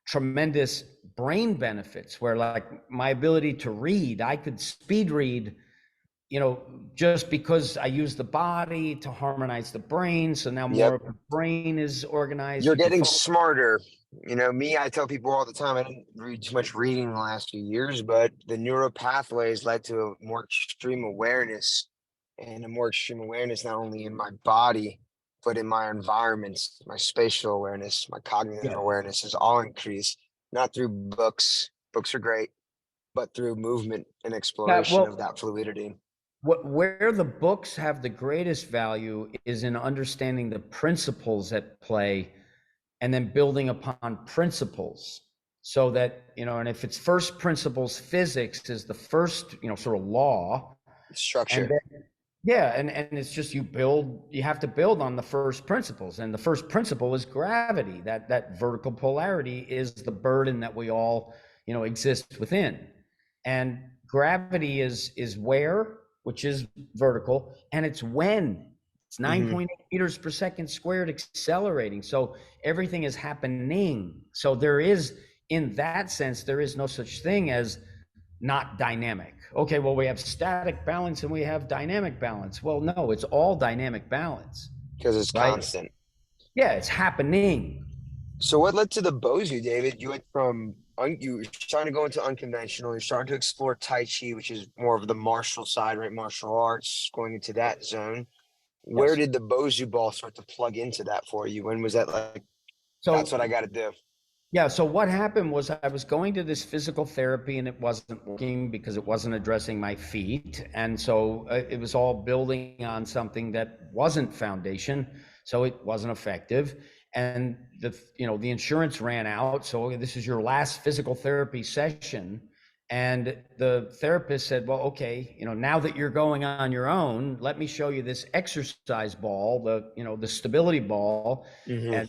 tremendous brain benefits where, like, my ability to read, I could speed read just because I use the body to harmonize the brain, so now more Yep. of the brain is organized, You're you can getting focus. smarter. Me, I tell people all the time, I didn't read too much reading in the last few years, but the neural pathways led to a more extreme awareness and a more extreme awareness, not only in my body, but in my environments, my spatial awareness, my cognitive Yeah. awareness is all increased, not through books. Books are great, but through movement and Yeah, exploration of well, that fluidity. where the books have the greatest value is in understanding the principles at play and then building upon principles so that, and if it's first principles physics is the first, sort of law, and Structure. then yeah, and it's just you have to build on the first principles. And the first principle is gravity. That vertical polarity is the burden that we all, exist within. And gravity is where, which is vertical, and it's when. It's Hmm. 9.8 meters per second squared accelerating. So everything is happening. So there is, in that sense, there is no such thing as not dynamic. Okay, well, we have static balance and we have dynamic balance. Well, no, it's all dynamic balance, Because it's right? constant. Yeah, it's happening. So what led to the Bozu, David? You went from you were starting to go into unconventional. You're starting to explore Tai Chi, which is more of the martial side, right? Martial arts, going into that zone. Where Yes. did the Bozu ball start to plug into that for you? When was that like, that's So what I got to do? yeah, so what happened was I was going to this physical therapy and it wasn't working because it wasn't addressing my feet. And so it was all building on something that wasn't foundation, so it wasn't effective. And the insurance ran out, so this is your last physical therapy session. And the therapist said, "Well, okay, now that you're going on your own, let me show you this exercise ball, the stability ball." Hmm. And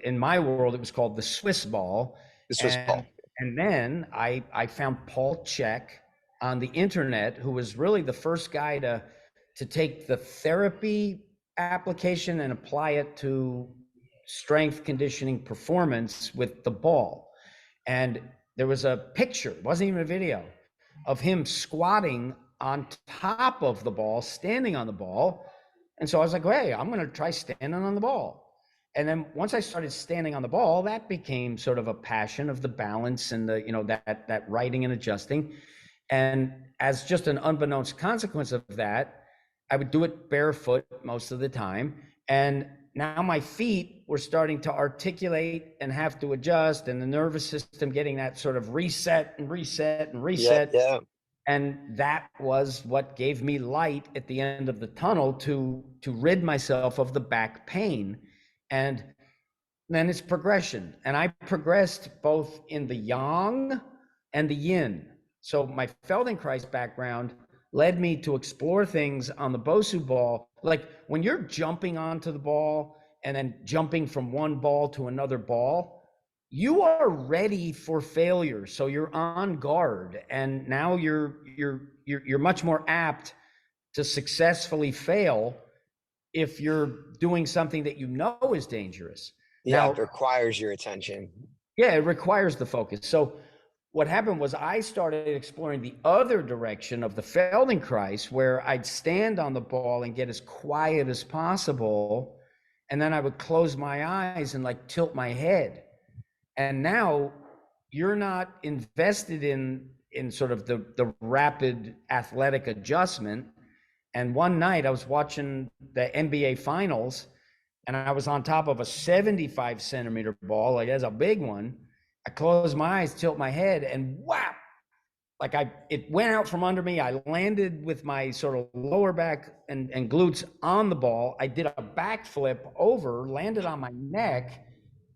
in my world, it was called the Swiss ball. This was And Paul. and then I found Paul Chek on the internet, who was really the first guy to take the therapy application and apply it to strength conditioning performance with the ball. And there was a picture, it wasn't even a video, of him squatting on top of the ball, standing on the ball. And so I was like, hey, I'm going to try standing on the ball. And then once I started standing on the ball, that became sort of a passion of the balance and that writing and adjusting. And as just an unbeknownst consequence of that, I would do it barefoot most of the time. And now my feet were starting to articulate and have to adjust, and the nervous system getting that sort of reset and reset and Yeah, reset. yeah. And that was what gave me light at the end of the tunnel to rid myself of the back pain. And then it's progression. And I progressed both in the yang and the yin. So my Feldenkrais background led me to explore things on the Bosu ball. Like when you're jumping onto the ball and then jumping from one ball to another ball, you are ready for failure. So you're on guard. And now you're much more apt to successfully fail if you're doing something that is dangerous. Yeah, it Now, requires your attention. yeah, it requires the focus. So what happened was I started exploring the other direction of the Feldenkrais, where I'd stand on the ball and get as quiet as possible, and then I would close my eyes and like tilt my head. And now you're not invested in sort of the rapid athletic adjustment. And one night I was watching the NBA finals and I was on top of a 75 centimeter ball, like that's a big one. I closed my eyes, tilt my head, and whap, like it went out from under me. I landed with my sort of lower back and glutes on the ball. I did a backflip over, landed on my neck.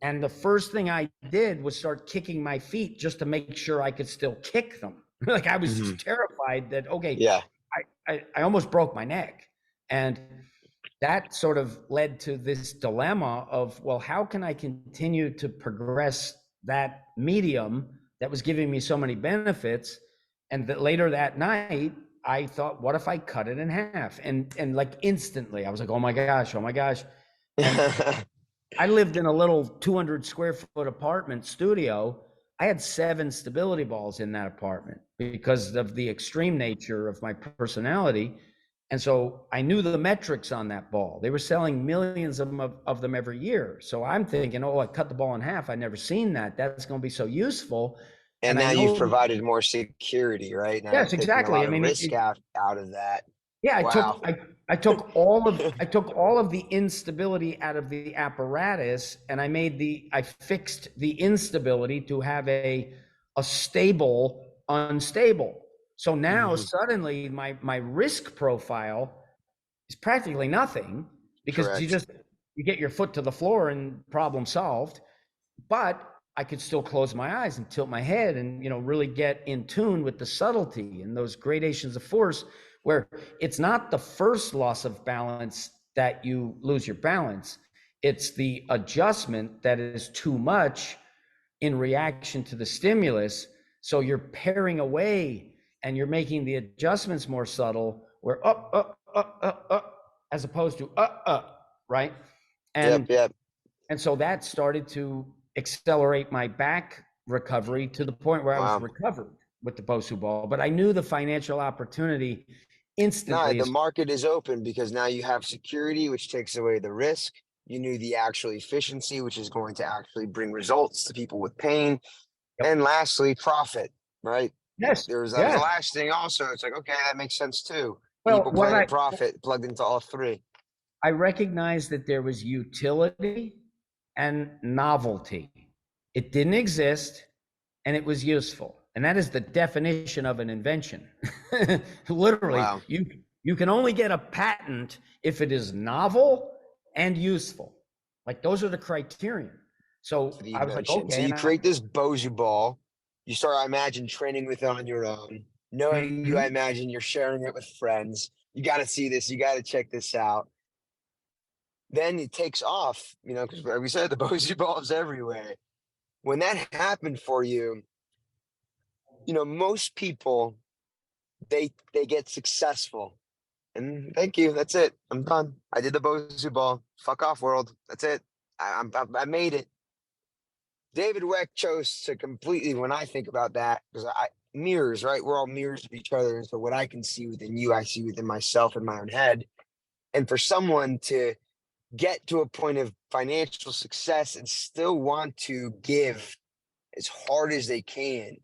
And the first thing I did was start kicking my feet just to make sure I could still kick them. Like I was Hmm. terrified that, okay, Yeah. I almost broke my neck. And that sort of led to this dilemma of, well, how can I continue to progress that medium that was giving me so many benefits? And that later that night, I thought, what if I cut it in half? And like instantly, I was like, oh my gosh, oh my gosh. And I lived in a little 200 square foot apartment studio. I had 7 stability balls in that apartment because of the extreme nature of my personality. And so I knew the metrics on that ball. They were selling millions of them every year. So I'm thinking, oh, I cut the ball in half. I never seen that. That's going to be so useful. And And I now you've know, provided more security, right? Now you're yes, taking a exactly. lot I of mean, risk out of that. yeah, Wow. I took all of the instability out of the apparatus, and I fixed the instability to have a stable unstable. So now Hmm. suddenly my risk profile is practically nothing, because Correct. you get your foot to the floor and problem solved. But I could still close my eyes and tilt my head and, really get in tune with the subtlety and those gradations of force, where it's not the first loss of balance that you lose your balance. It's the adjustment that is too much in reaction to the stimulus. So you're paring away and you're making the adjustments more subtle, where up, as opposed to right? Yep. And Yep. and so that started to accelerate my back recovery to the point where I was Wow. recovered with the Bosu ball. But I knew the financial opportunity No, instantly. the market is open because now you have security, which takes away the risk. You knew the actual efficiency, which is going to actually bring results to people with pain. Yep. And lastly, profit, right? Yes, That was the yes. last thing also. It's like, okay, that makes sense too. Well, People, planet, profit plugged into all three. I recognized that there was utility and novelty. It didn't exist, and it was useful. And that is the definition of an invention. Literally, Wow. you can only get a patent if it is novel and useful. Like, those are the criterion. For So the I was like, invention. So okay, you create this Bosu ball. You start, I imagine, training with it on your own. Knowing you, I mhm. imagine you're sharing it with friends. You got to see this. You got to check this out. Then it takes off, because like we said, the Bosu ball is everywhere. When that happened for you, most people they get successful. And thank you. That's it. I'm done. I did the Bosu ball. Fuck off, world. That's it. I made it. David Weck chose to completely, when I think about that, because mirrors, right? We're all mirrors of each other. And so what I can see within you, I see within myself in my own head. And for someone to get to a point of financial success and still want to give as hard as they can,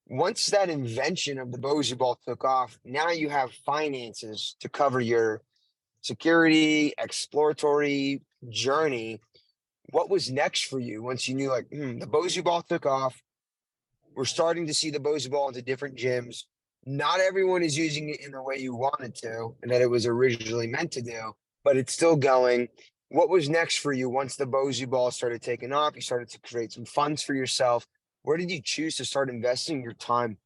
once that invention of the Bosu ball took off, now you have finances to cover your security, exploratory journey. What was next for you once you knew, like, the Bosu ball took off? We're starting to see the Bosu ball into different gyms. Not everyone is using it in the way you wanted to, and that it was originally meant to do, but it's still going. What was next for you once the Bosu ball started taking off? You started to create some funds for yourself. Where did you choose to start investing your time?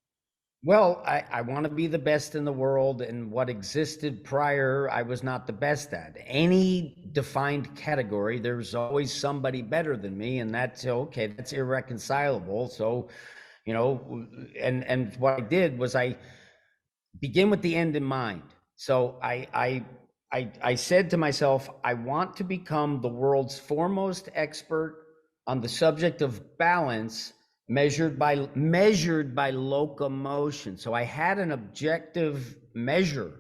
Well, I want to be the best in the world, and what existed prior, I was not the best at. Any defined category, there's always somebody better than me, and that's okay, that's irreconcilable. So, and what I did was I begin with the end in mind. So I said to myself, I want to become the world's foremost expert on the subject of balance, measured by locomotion. So I had an objective measure,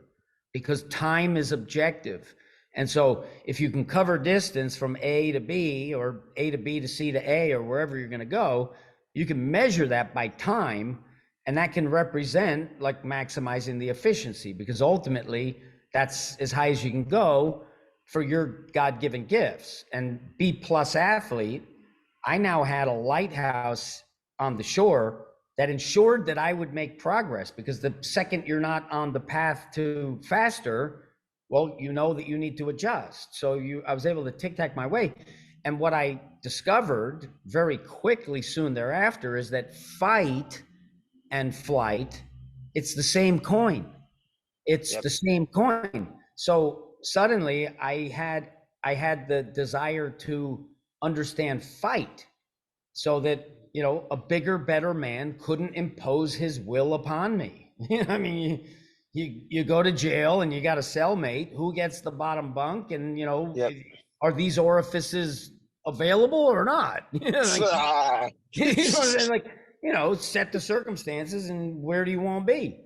because time is objective. And so if you can cover distance from A to B, or A to B to C to A, or wherever you're going to go, you can measure that by time, and that can represent like maximizing the efficiency, because ultimately that's as high as you can go for your God-given gifts. And B plus athlete, I now had a lighthouse on the shore that ensured that I would make progress, because the second you're not on the path to faster, well, you know that you need to adjust. So I was able to tic-tac my way. And what I discovered very quickly soon thereafter is that fight and flight, it's the same coin. It's Yep. the same coin. So suddenly I had the desire to understand fight, so that a bigger, better man couldn't impose his will upon me. I mean, you go to jail and you got a cellmate. Who gets the bottom bunk? And Yep. are these orifices available or not? Like, Ah. you know what I mean? Like, set the circumstances and where do you want to be?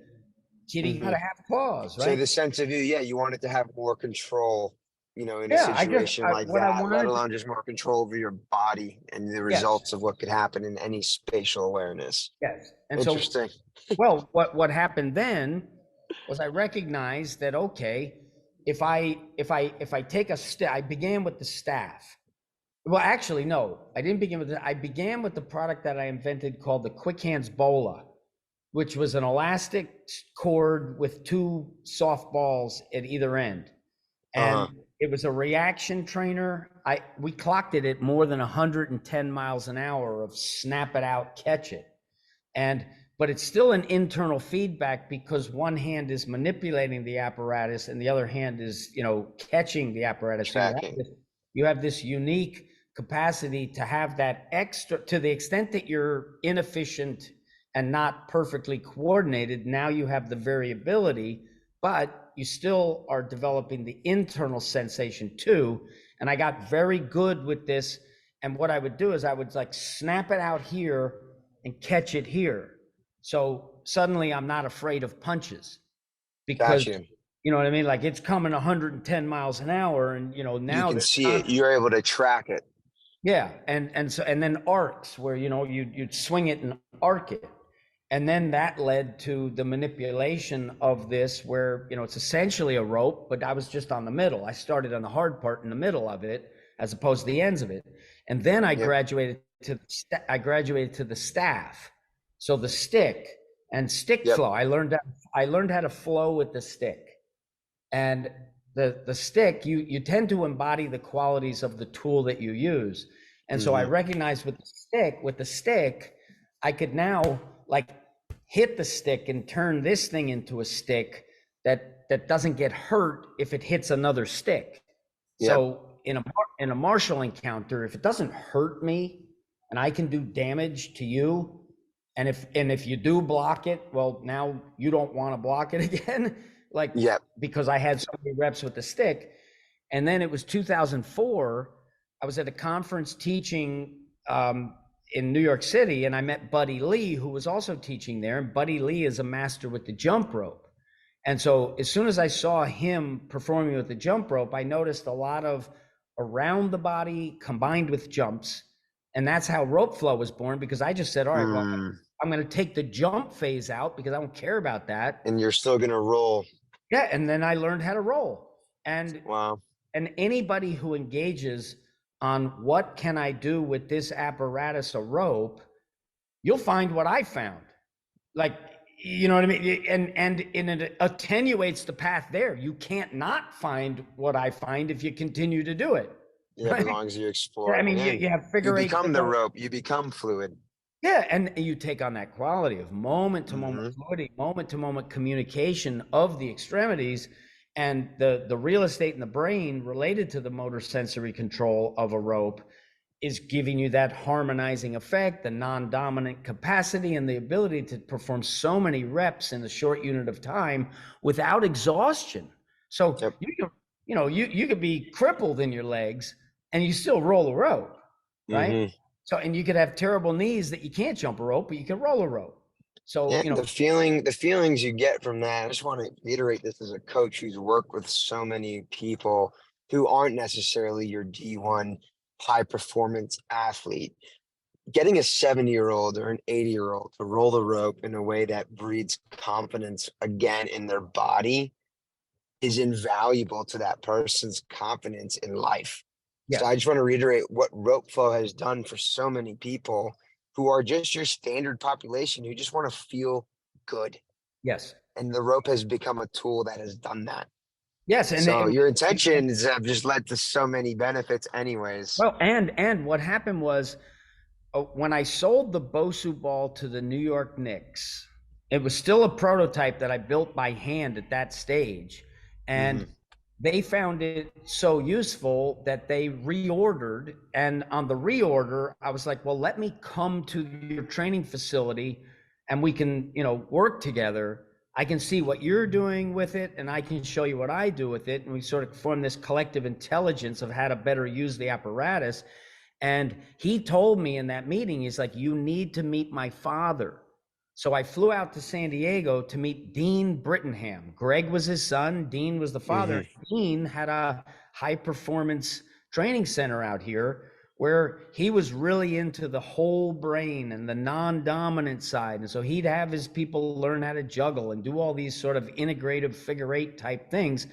Kitty hmm gotta have claws, So right? the sense of you, yeah, you wanted to have more control, in a Yeah, situation like what I that, let wanted to, alone just more control over your body and the yes, results of what could happen in any spatial awareness. yes. And so, Interesting. well, what happened then was I recognized that, okay, if I take a step, I began with the staff. Well, actually, no, I didn't begin with it. I began with the product that I invented called the Quick Hands Bola, which was an elastic cord with two soft balls at either end. Uh-huh. And it was a reaction trainer. We clocked it at more than 110 miles an hour of snap it out, catch it. And but it's still an internal feedback because one hand is manipulating the apparatus and the other hand is, catching the apparatus. So Tracking. you have this unique capacity to have that extra, to the extent that you're inefficient and not perfectly coordinated. Now you have the variability, but you still are developing the internal sensation too. And I got very good with this. And what I would do is I would like snap it out here and catch it here. So suddenly I'm not afraid of punches because, Got you. you know what I mean? Like it's coming 110 miles an hour and, You now can there's see it. You're able to track it. yeah. And then arcs where, you'd swing it and arc it. And then that led to the manipulation of this where, it's essentially a rope, but I was just on the middle. I started on the hard part in the middle of it as opposed to the ends of it. And then I Yep. graduated to the staff. So the stick and stick Yep. flow. I learned how to flow with the stick. And the stick, you tend to embody the qualities of the tool that you use. And so I hmm recognized with the stick, I could now like hit the stick and turn this thing into a stick that doesn't get hurt if it hits another stick. Yep. So in a martial encounter, if it doesn't hurt me and I can do damage to you, and if you do block it, well, now you don't want to block it again, like Yep. because I had so many reps with the stick. And then it was 2004. I was at a conference teaching in New York City, and I met Buddy Lee, who was also teaching there. And Buddy Lee is a master with the jump rope. And so as soon as I saw him performing with the jump rope, I noticed a lot of around the body combined with jumps. And that's how rope flow was born, because I just said, all right, well, Mm. I'm going to take the jump phase out because I don't care about that. And you're still gonna roll. Yeah. And then I learned how to roll. And Wow. and anybody who engages on what can I do with this apparatus, a rope, you'll find what I found. Like, you know what I mean? And it attenuates the path there. You can't not find what I find if you continue to do it. Yeah, as Right? long as you Yeah, I explore. mean, Yeah. you have You figure eights become that the don't. rope. You become fluid. Yeah, and you take on that quality of moment to moment hmm fluidity, moment to moment communication of the extremities, and the real estate in the brain related to the motor sensory control of a rope is giving you that harmonizing effect, the non-dominant capacity, and the ability to perform so many reps in a short unit of time without exhaustion. So Yep. you could be crippled in your legs and you still roll a rope, right? hmm So and you could have terrible knees that you can't jump a rope, but you can roll a rope. So Yeah, the feelings you get from that. I just want to reiterate this as a coach who's worked with so many people who aren't necessarily your D1 high performance athlete. Getting a 70-year-old or an 80-year-old to roll the rope in a way that breeds confidence again in their body is invaluable to that person's confidence in life. So I yes, just want to reiterate what rope flow has done for so many people who are just your standard population who just want to feel good. yes, And the rope has become a tool that has done that. yes, So your intentions have just led to so many benefits anyways. well, and what happened was when I sold the Bosu ball to the New York Knicks, it was still a prototype that I built by hand at that stage. hmm And they found it so useful that they reordered. And on the reorder, I was like, well, let me come to your training facility and we can, work together. I can see what you're doing with it and I can show you what I do with it. And we sort of form this collective intelligence of how to better use the apparatus. And he told me in that meeting, he's like, you need to meet my father. So I flew out to San Diego to meet Dean Brittenham. Greg was his son, Dean was the father. Mm-hmm. Dean had a high performance training center out here where he was really into the whole brain and the non-dominant side. And so he'd have his people learn how to juggle and do all these sort of integrative figure eight type things.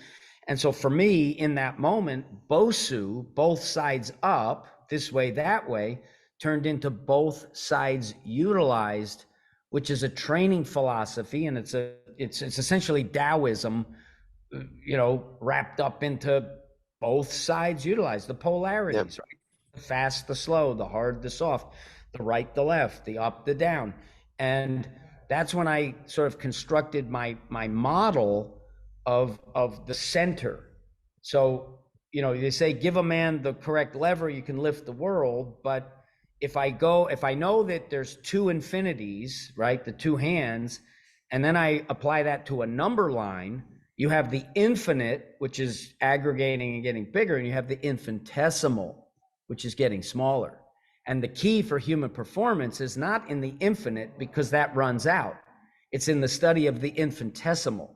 And so for me, in that moment, Bosu, both sides up, this way, that way, turned into both sides utilized, which is a training philosophy, and it's essentially Taoism, wrapped up into both sides utilized, the Yep. polarities, right? The fast, the slow, the hard, the soft, the right, the left, the up, the down. And that's when I sort of constructed my model of the center. So, they say give a man the correct lever, you can lift the world. But if I know that there's two infinities, right? The two hands, and then I apply that to a number line, you have the infinite, which is aggregating and getting bigger, and you have the infinitesimal, which is getting smaller. And the key for human performance is not in the infinite, because that runs out. It's in the study of the infinitesimal.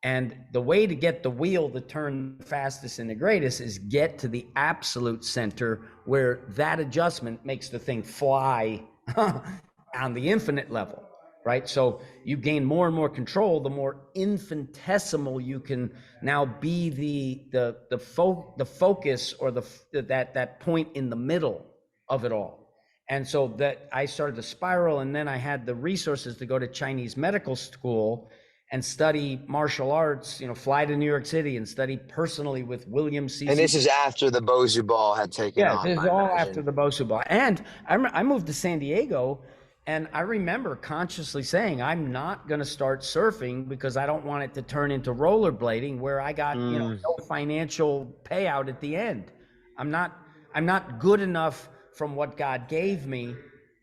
And the way to get the wheel to turn fastest and the greatest is get to the absolute center, where that adjustment makes the thing fly on the infinite level, right? So you gain more and more control, the more infinitesimal you can now be the focus, or that point in the middle of it all. And so that I started to spiral, and then I had the resources to go to Chinese medical school and study martial arts, fly to New York City and study personally with William C. And this is after the Bozu ball had taken Yeah, off, this is I all after imagine. the Bosu ball. And I moved to San Diego, and I remember consciously saying, I'm not going to start surfing because I don't want it to turn into rollerblading, where I got, Mm. no financial payout at the end. I'm not good enough from what God gave me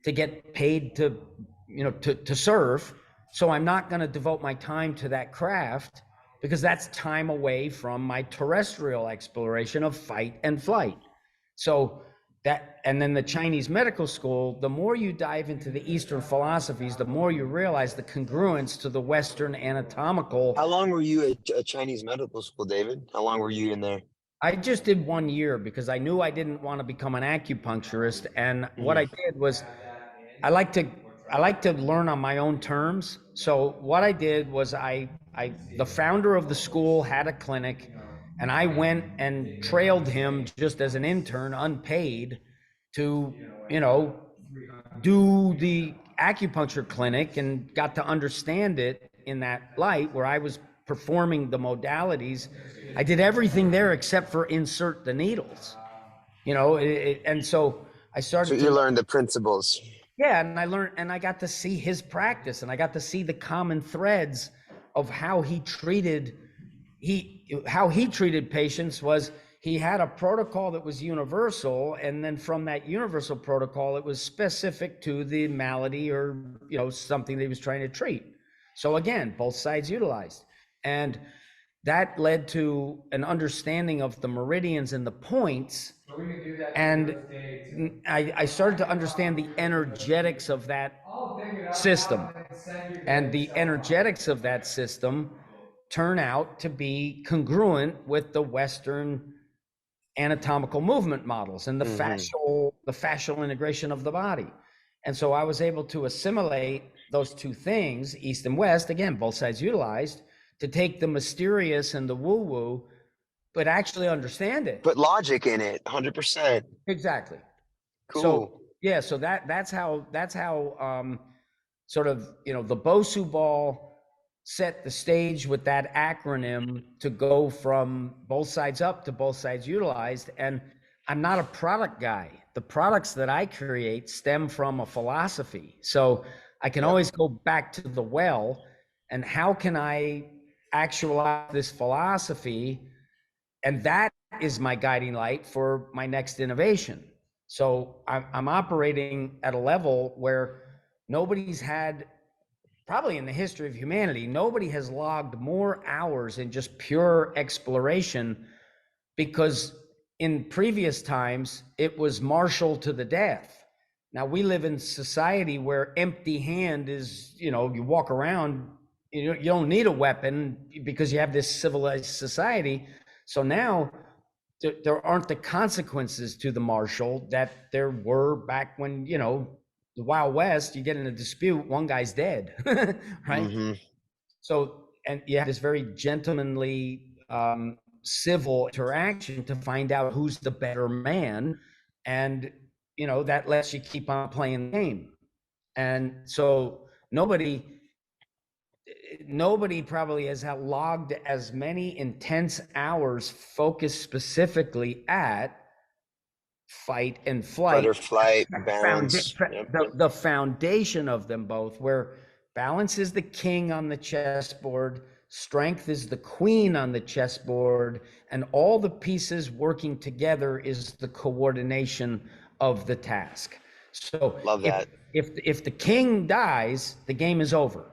to get paid to surf. So I'm not going to devote my time to that craft, because that's time away from my terrestrial exploration of fight and flight. So and then the Chinese medical school, the more you dive into the Eastern philosophies, the more you realize the congruence to the Western anatomical. How long were you at a Chinese medical school, David? How long were you in there? I just did 1 year because I knew I didn't want to become an acupuncturist. And what I Mm-hmm. did was I like to I like to learn on my own terms. So what I did was the founder of the school had a clinic, and I went and trailed him just as an intern, unpaid, to, do the acupuncture clinic, and got to understand it in that light, where I was performing the modalities. I did everything there except for insert the needles, and so I So started you to. learned the principles. Yeah, and I learned, and I got to see his practice, and I got to see the common threads of how he treated patients. Was he had a protocol that was universal, and then from that universal protocol, it was specific to the malady, or something that he was trying to treat. So again, both sides utilized, and that led to an understanding of the meridians and the points. And I started to understand the energetics of that system. And the energetics of that system turn out to be congruent with the Western anatomical movement models and the Mm-hmm. fascial integration of the body. And so I was able to assimilate those two things, East and West, again, both sides utilized, to take the mysterious and the woo-woo, but actually understand it. Put logic in it, 100%. Exactly. So Cool. yeah, so that's how sort of, the Bosu ball set the stage with that acronym to go from both sides up to both sides utilized. And I'm not a product guy. The products that I create stem from a philosophy. So I can Yep. always go back to the well, and how can I actualize this philosophy? And that is my guiding light for my next innovation. So I'm operating at a level where nobody's had, probably in the history of humanity, nobody has logged more hours in just pure exploration, because in previous times, it was martial to the death. Now we live in society where empty hand is, you walk around, you don't need a weapon because you have this civilized society. So now there aren't the consequences to the martial that there were back when, the Wild West, you get in a dispute, one guy's dead, right? Mm-hmm. So, and you have this very gentlemanly, civil interaction to find out who's the better man. And, that lets you keep on playing the game. And so nobody probably has logged as many intense hours focused specifically at fight and Fight flight. or flight, Found balance. Yep. the foundation of them both, where balance is the king on the chessboard, strength is the queen on the chessboard, and all the pieces working together is the coordination of the task. So Love that. if the king dies, the game is over.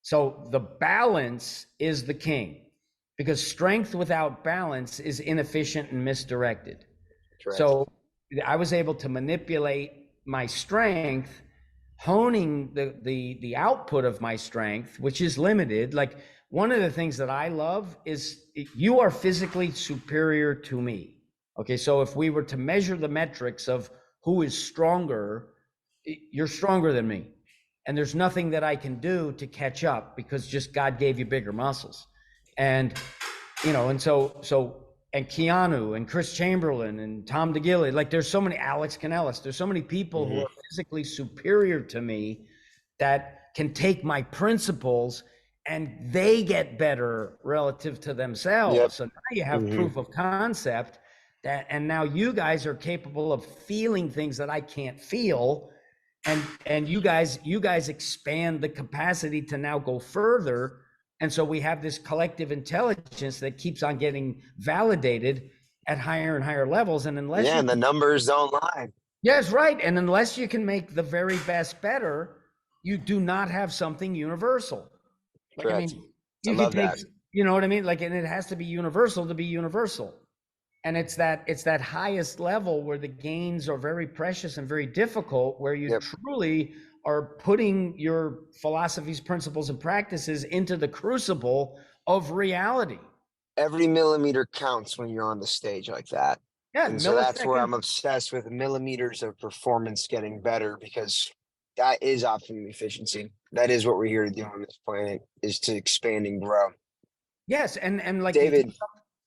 So the balance is the king, because strength without balance is inefficient and misdirected. Correct. So I was able to manipulate my strength, honing the output of my strength, which is limited. Like, one of the things that I love is, you are physically superior to me. Okay, so if we were to measure the metrics of who is stronger, you're stronger than me. And there's nothing that I can do to catch up, because just God gave you bigger muscles. And, and and Keanu and Chris Chamberlain and Tom DeGilly, like, there's so many, Alex Kanellis, there's so many people who Mm-hmm. are physically superior to me that can take my principles and they get better relative to themselves. Yep. So now you have Mm-hmm. proof of concept and now you guys are capable of feeling things that I can't feel. And you guys expand the capacity to now go further. And so we have this collective intelligence that keeps on getting validated at higher and higher levels. And unless Yeah, you and the can, numbers don't lie. yes, right. And unless you can make the very best better, you do not have something universal. Like, I Correct. mean, I you can love take, that. you know what I mean? Like, and it has to be universal to be universal. And it's that highest level where the gains are very precious and very difficult, where you Yep. truly are putting your philosophies, principles, and practices into the crucible of reality. Every millimeter counts when you're on the stage like that. Yeah, And so that's where millisecond. I'm obsessed with millimeters of performance getting better, because that is optimum efficiency. That is what we're here to do on this planet, is to expand and grow. Yes, and like, David,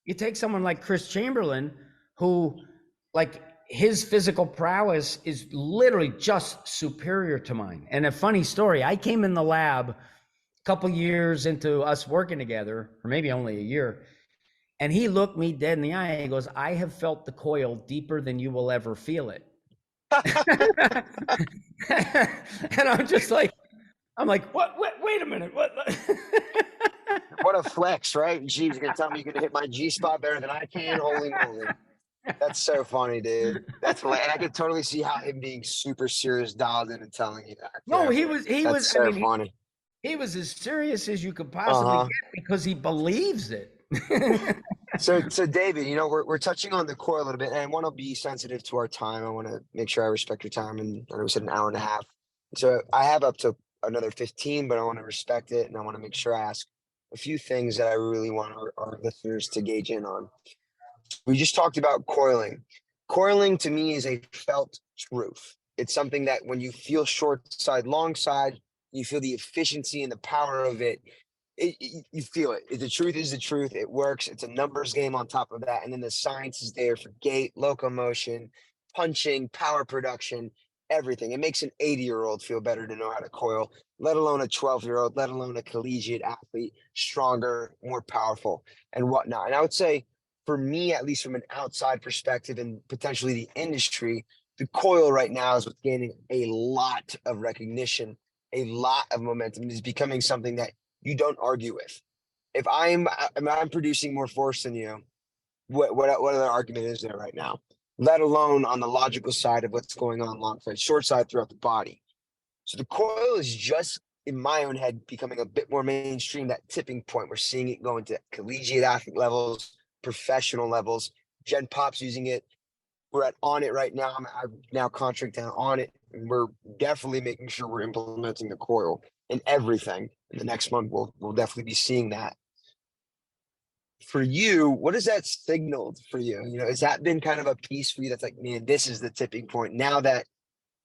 you take someone like Chris Chamberlain, who, like, his physical prowess is literally just superior to mine. And a funny story, I came in the lab a couple years into us working together, or maybe only a year, and he looked me dead in the eye and he goes, "I have felt the coil deeper than you will ever feel it." And I'm like, what? Wait a minute, what? what a flex, right? G's gonna tell me you're gonna hit my G spot better than I can. Holy moly. That's so funny, dude. That's hilarious. And I could totally see how him being super serious, dialed in, and telling you that No, too. he was, That's I so mean, funny. he was as serious as you could possibly Uh-huh. get because he believes it. So David, we're touching on the core a little bit, and I want to be sensitive to our time. I want to make sure I respect your time, and I know we said an hour and a half. So I have up to another 15, but I want to respect it, and I want to make sure I ask a few things that I really want our listeners to gauge in on. We just talked about coiling. Coiling to me is a felt truth. It's something that when you feel short side, long side, you feel the efficiency and the power of it. You feel it. The truth is the truth. It works. It's a numbers game on top of that. And then the science is there for gait, locomotion, punching, power production, everything. It makes an 80-year-old feel better to know how to coil, let alone a 12-year-old, let alone a collegiate athlete, stronger, more powerful, and whatnot. And I would say, for me, at least from an outside perspective and potentially the industry, the coil right now is what's gaining a lot of recognition, a lot of momentum. It is becoming something that you don't argue with. If I'm producing more force than you, what other argument is there right now? Let alone on the logical side of what's going on alongside short side throughout the body. So the coil is just in my own head becoming a bit more mainstream. That tipping point, we're seeing it go into collegiate athlete levels, professional levels. Gen Pop's using it. We're at on it right now. I'm now contract down on it, and we're definitely making sure we're implementing the coil and everything. In the next month, we'll definitely be seeing that. For you, what has that signaled for you? You know, has that been kind of a piece for you that's like, man, this is the tipping point now that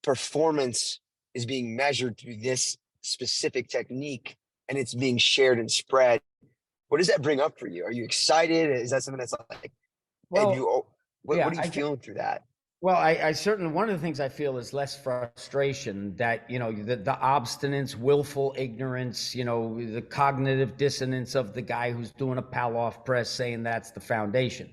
performance is being measured through this specific technique and it's being shared and spread? What does that bring up for you? Are you excited? Is that something that's like, have Well, you, what yeah, are you feeling through that? well, I certainly, one of the things I feel is less frustration that, the obstinance, willful ignorance, the cognitive dissonance of the guy who's doing a Palloff press saying that's the foundation.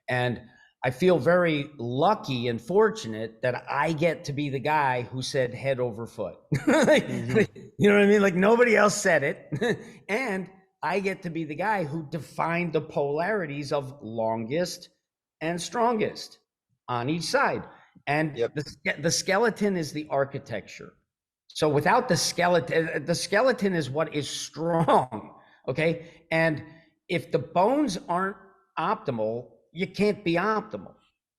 And I feel very lucky and fortunate that I get to be the guy who said head over foot. Mm-hmm. You know what I mean? Like nobody else said it. And I get to be the guy who defined the polarities of longest and strongest on each side. And Yep. the skeleton is the architecture. So without the skeleton is what is strong. Okay. And if the bones aren't optimal, you can't be optimal. Yep.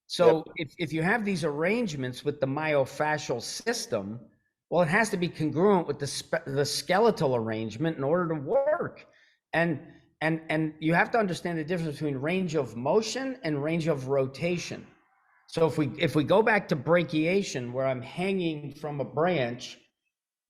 So if you have these arrangements with the myofascial system, well, it has to be congruent with the skeletal arrangement in order to work. And you have to understand the difference between range of motion and range of rotation. So if we go back to brachiation, where I'm hanging from a branch,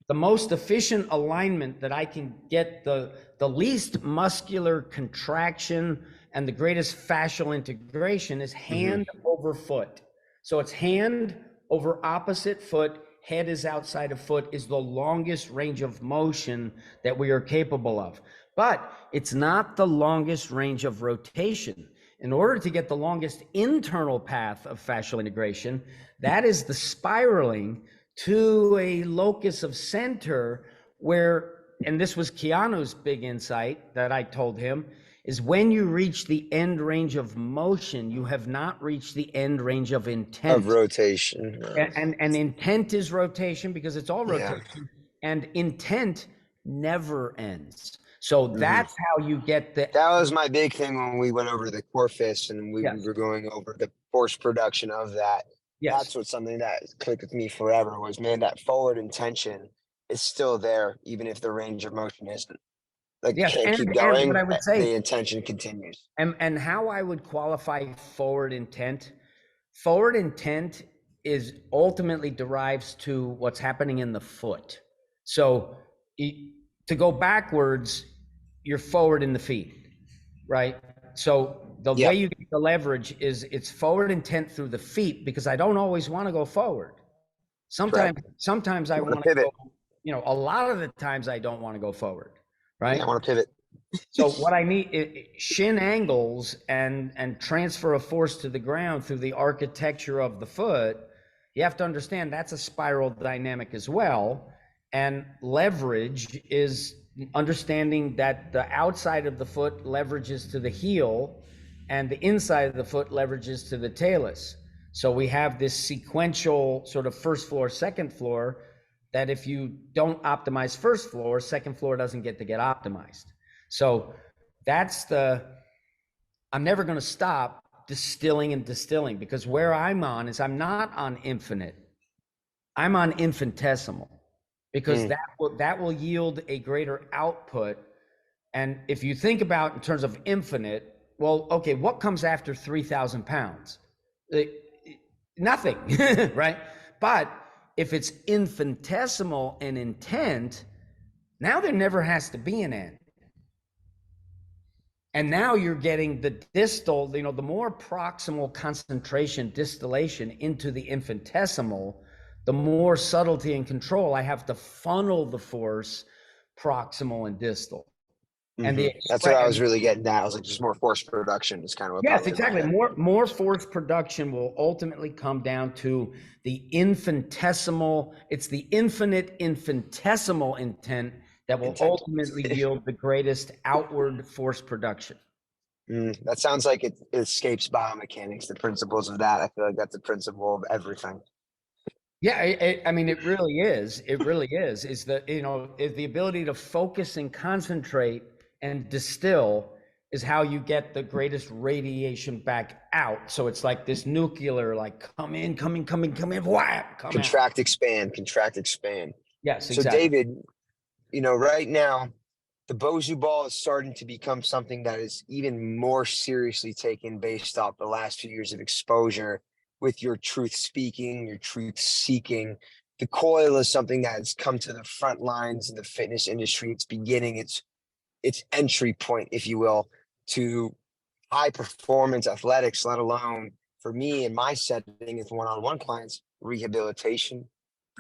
the most efficient alignment that I can get the least muscular contraction and the greatest fascial integration is hand over foot. So it's hand over opposite foot, head is outside of foot, is the longest range of motion that we are capable of. But it's not the longest range of rotation. In order to get the longest internal path of fascial integration, that is the spiraling to a locus of center where, and this was Keanu's big insight that I told him, is when you reach the end range of motion, you have not reached the end range of intent. Of rotation. And intent is rotation because it's all Yeah. rotation, and intent never ends. So that's how you get the. That was my big thing when we went over the core fist and we Yes. were going over the force production of that. Yes. That's what something that clicked with me forever was, man, that forward intention is still there, even if the range of motion isn't. Like Yes. can't keep And what going, I would say, the intention continues. and how I would qualify forward intent. Forward intent is ultimately derives to what's happening in the foot. So to go backwards, you're forward in the feet, right? So the way Yep. you get the leverage is it's forward intent through the feet, because I don't always want to go forward. Correct. Sometimes I You want want to to pivot. go, a lot of the times I don't want to go forward, right? Yeah, I want to pivot. So what I need, shin angles and transfer of force to the ground through the architecture of the foot. You have to understand that's a spiral dynamic as well. And leverage is understanding that the outside of the foot leverages to the heel and the inside of the foot leverages to the talus. So we have this sequential sort of first floor, second floor, that if you don't optimize first floor, second floor doesn't get optimized. So that's I'm never going to stop distilling and distilling, because where I'm on is I'm not on infinite. I'm on infinitesimal, because that will yield a greater output. And if you think about in terms of infinite, well, okay, what comes after 3,000 pounds? Nothing, right? But if it's infinitesimal and intent, now there never has to be an end. And now you're getting the distal, the more proximal concentration, distillation into the infinitesimal, the more subtlety and control I have to funnel the force proximal and distal. And That's what I was really getting at. I was like, just more force production is kind of what yes, popped in my exactly. head. More force production will ultimately come down to the infinitesimal. It's the infinitesimal intent that will ultimately yield the greatest outward force production. That sounds like it escapes biomechanics, the principles of that. I feel like that's the principle of everything. Yeah, I mean, it really is. It really is. Is the ability to focus and concentrate and distill is how you get the greatest radiation back out. So it's like this nuclear, like come in, whap, come out. Contract, expand, contract, expand. Yes, So exactly. David, right now, the Bozu ball is starting to become something that is even more seriously taken based off the last few years of exposure with your truth speaking, your truth seeking. The coil is something that has come to the front lines in the fitness industry. It's beginning its entry point, if you will, to high performance athletics, let alone for me in my setting with one-on-one clients, rehabilitation,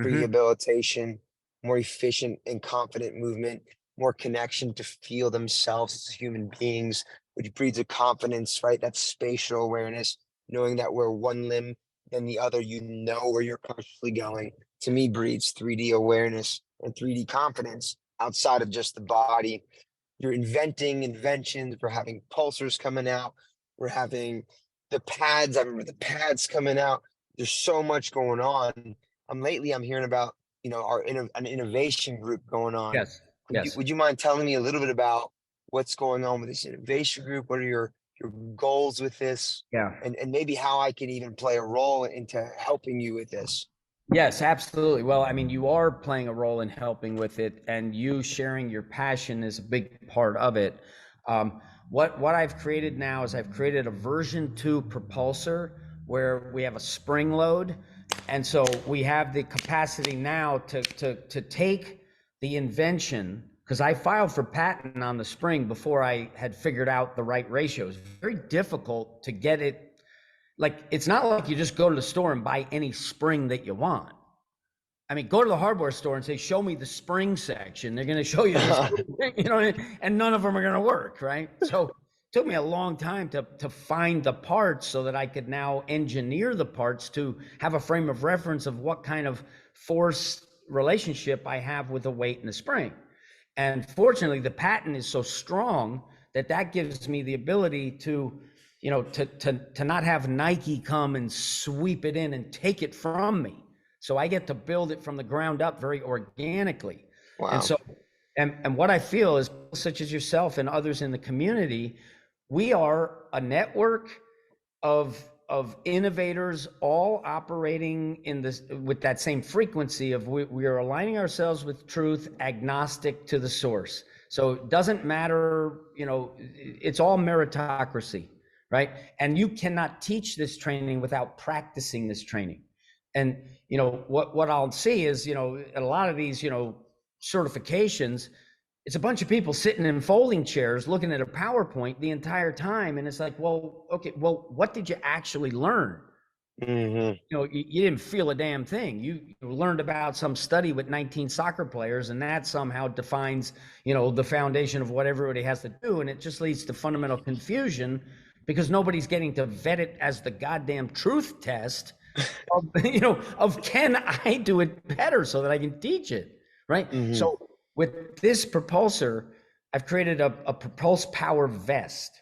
Mm-hmm. rehabilitation, more efficient and confident movement, more connection to feel themselves as human beings, which breeds a confidence, right? That's spatial awareness, knowing that we're one limb than the other, where you're consciously going. To me, breeds 3D awareness and 3D confidence outside of just the body. You're inventing inventions. We're having pulsars coming out. We're having the pads. I remember the pads coming out. There's so much going on. Lately I'm hearing about, an innovation group going on. Yes, yes, Would you mind telling me a little bit about what's going on with this innovation group? What are your goals with this? yeah. And maybe how I can even play a role into helping you with this. Yes, absolutely. Well, I mean, you are playing a role in helping with it, and you sharing your passion is a big part of it. What I've created now is I've created a version 2 propulsor where we have a spring load, and so we have the capacity now to take the invention, because I filed for patent on the spring before I had figured out the right ratio. It's very difficult to get it. Like, it's not like you just go to the store and buy any spring that you want. I mean, go to the hardware store and say, show me the spring section. They're going to show you the spring, and none of them are going to work, right? So it took me a long time to find the parts so that I could now engineer the parts to have a frame of reference of what kind of force relationship I have with the weight and the spring. And fortunately, the patent is so strong that that gives me the ability to, to not have Nike come and sweep it in and take it from me. So I get to build it from the ground up very organically. And Wow. so, and what I feel is, such as yourself and others in the community, we are a network of innovators all operating in this with that same frequency of we are aligning ourselves with truth, agnostic to the source. So it doesn't matter, it's all meritocracy, right? And you cannot teach this training without practicing this training. And what I'll see is, a lot of these, certifications, it's a bunch of people sitting in folding chairs looking at a PowerPoint the entire time. And it's like, well, okay, well, what did you actually learn? Mm-hmm. You didn't feel a damn thing. You learned about some study with 19 soccer players, and that somehow defines, the foundation of what everybody has to do. And it just leads to fundamental confusion because nobody's getting to vet it as the goddamn truth test of, of can I do it better so that I can teach it, right? Mm-hmm. So with this propulsor, I've created a propulse power vest.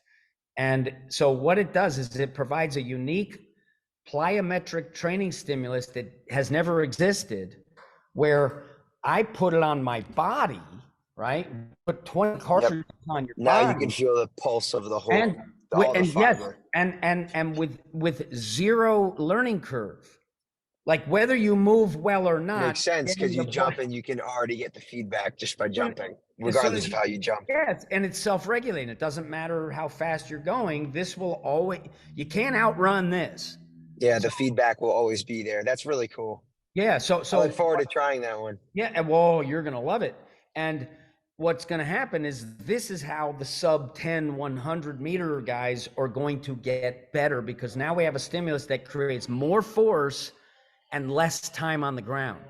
And so what it does is it provides a unique plyometric training stimulus that has never existed, where I put it on my body, right? Put 20 Yep. cartridges on your Now you body, can feel the pulse of the and whole, all the yes, fiber. and with zero learning curve. Like, whether you move well or Makes not, sense because getting you the jump point and you can already get the feedback just by jumping, as soon regardless as of you, how you jump. yes, and it's self-regulating. It doesn't matter how fast you're going. This will always, you can't outrun this. Yeah, So the feedback will always be there. That's really cool. yeah, I look forward to trying that one. yeah, and whoa, you're gonna love it. And what's gonna happen is this is how the sub 10, 100-meter guys are going to get better, because now we have a stimulus that creates more force and less time on the ground.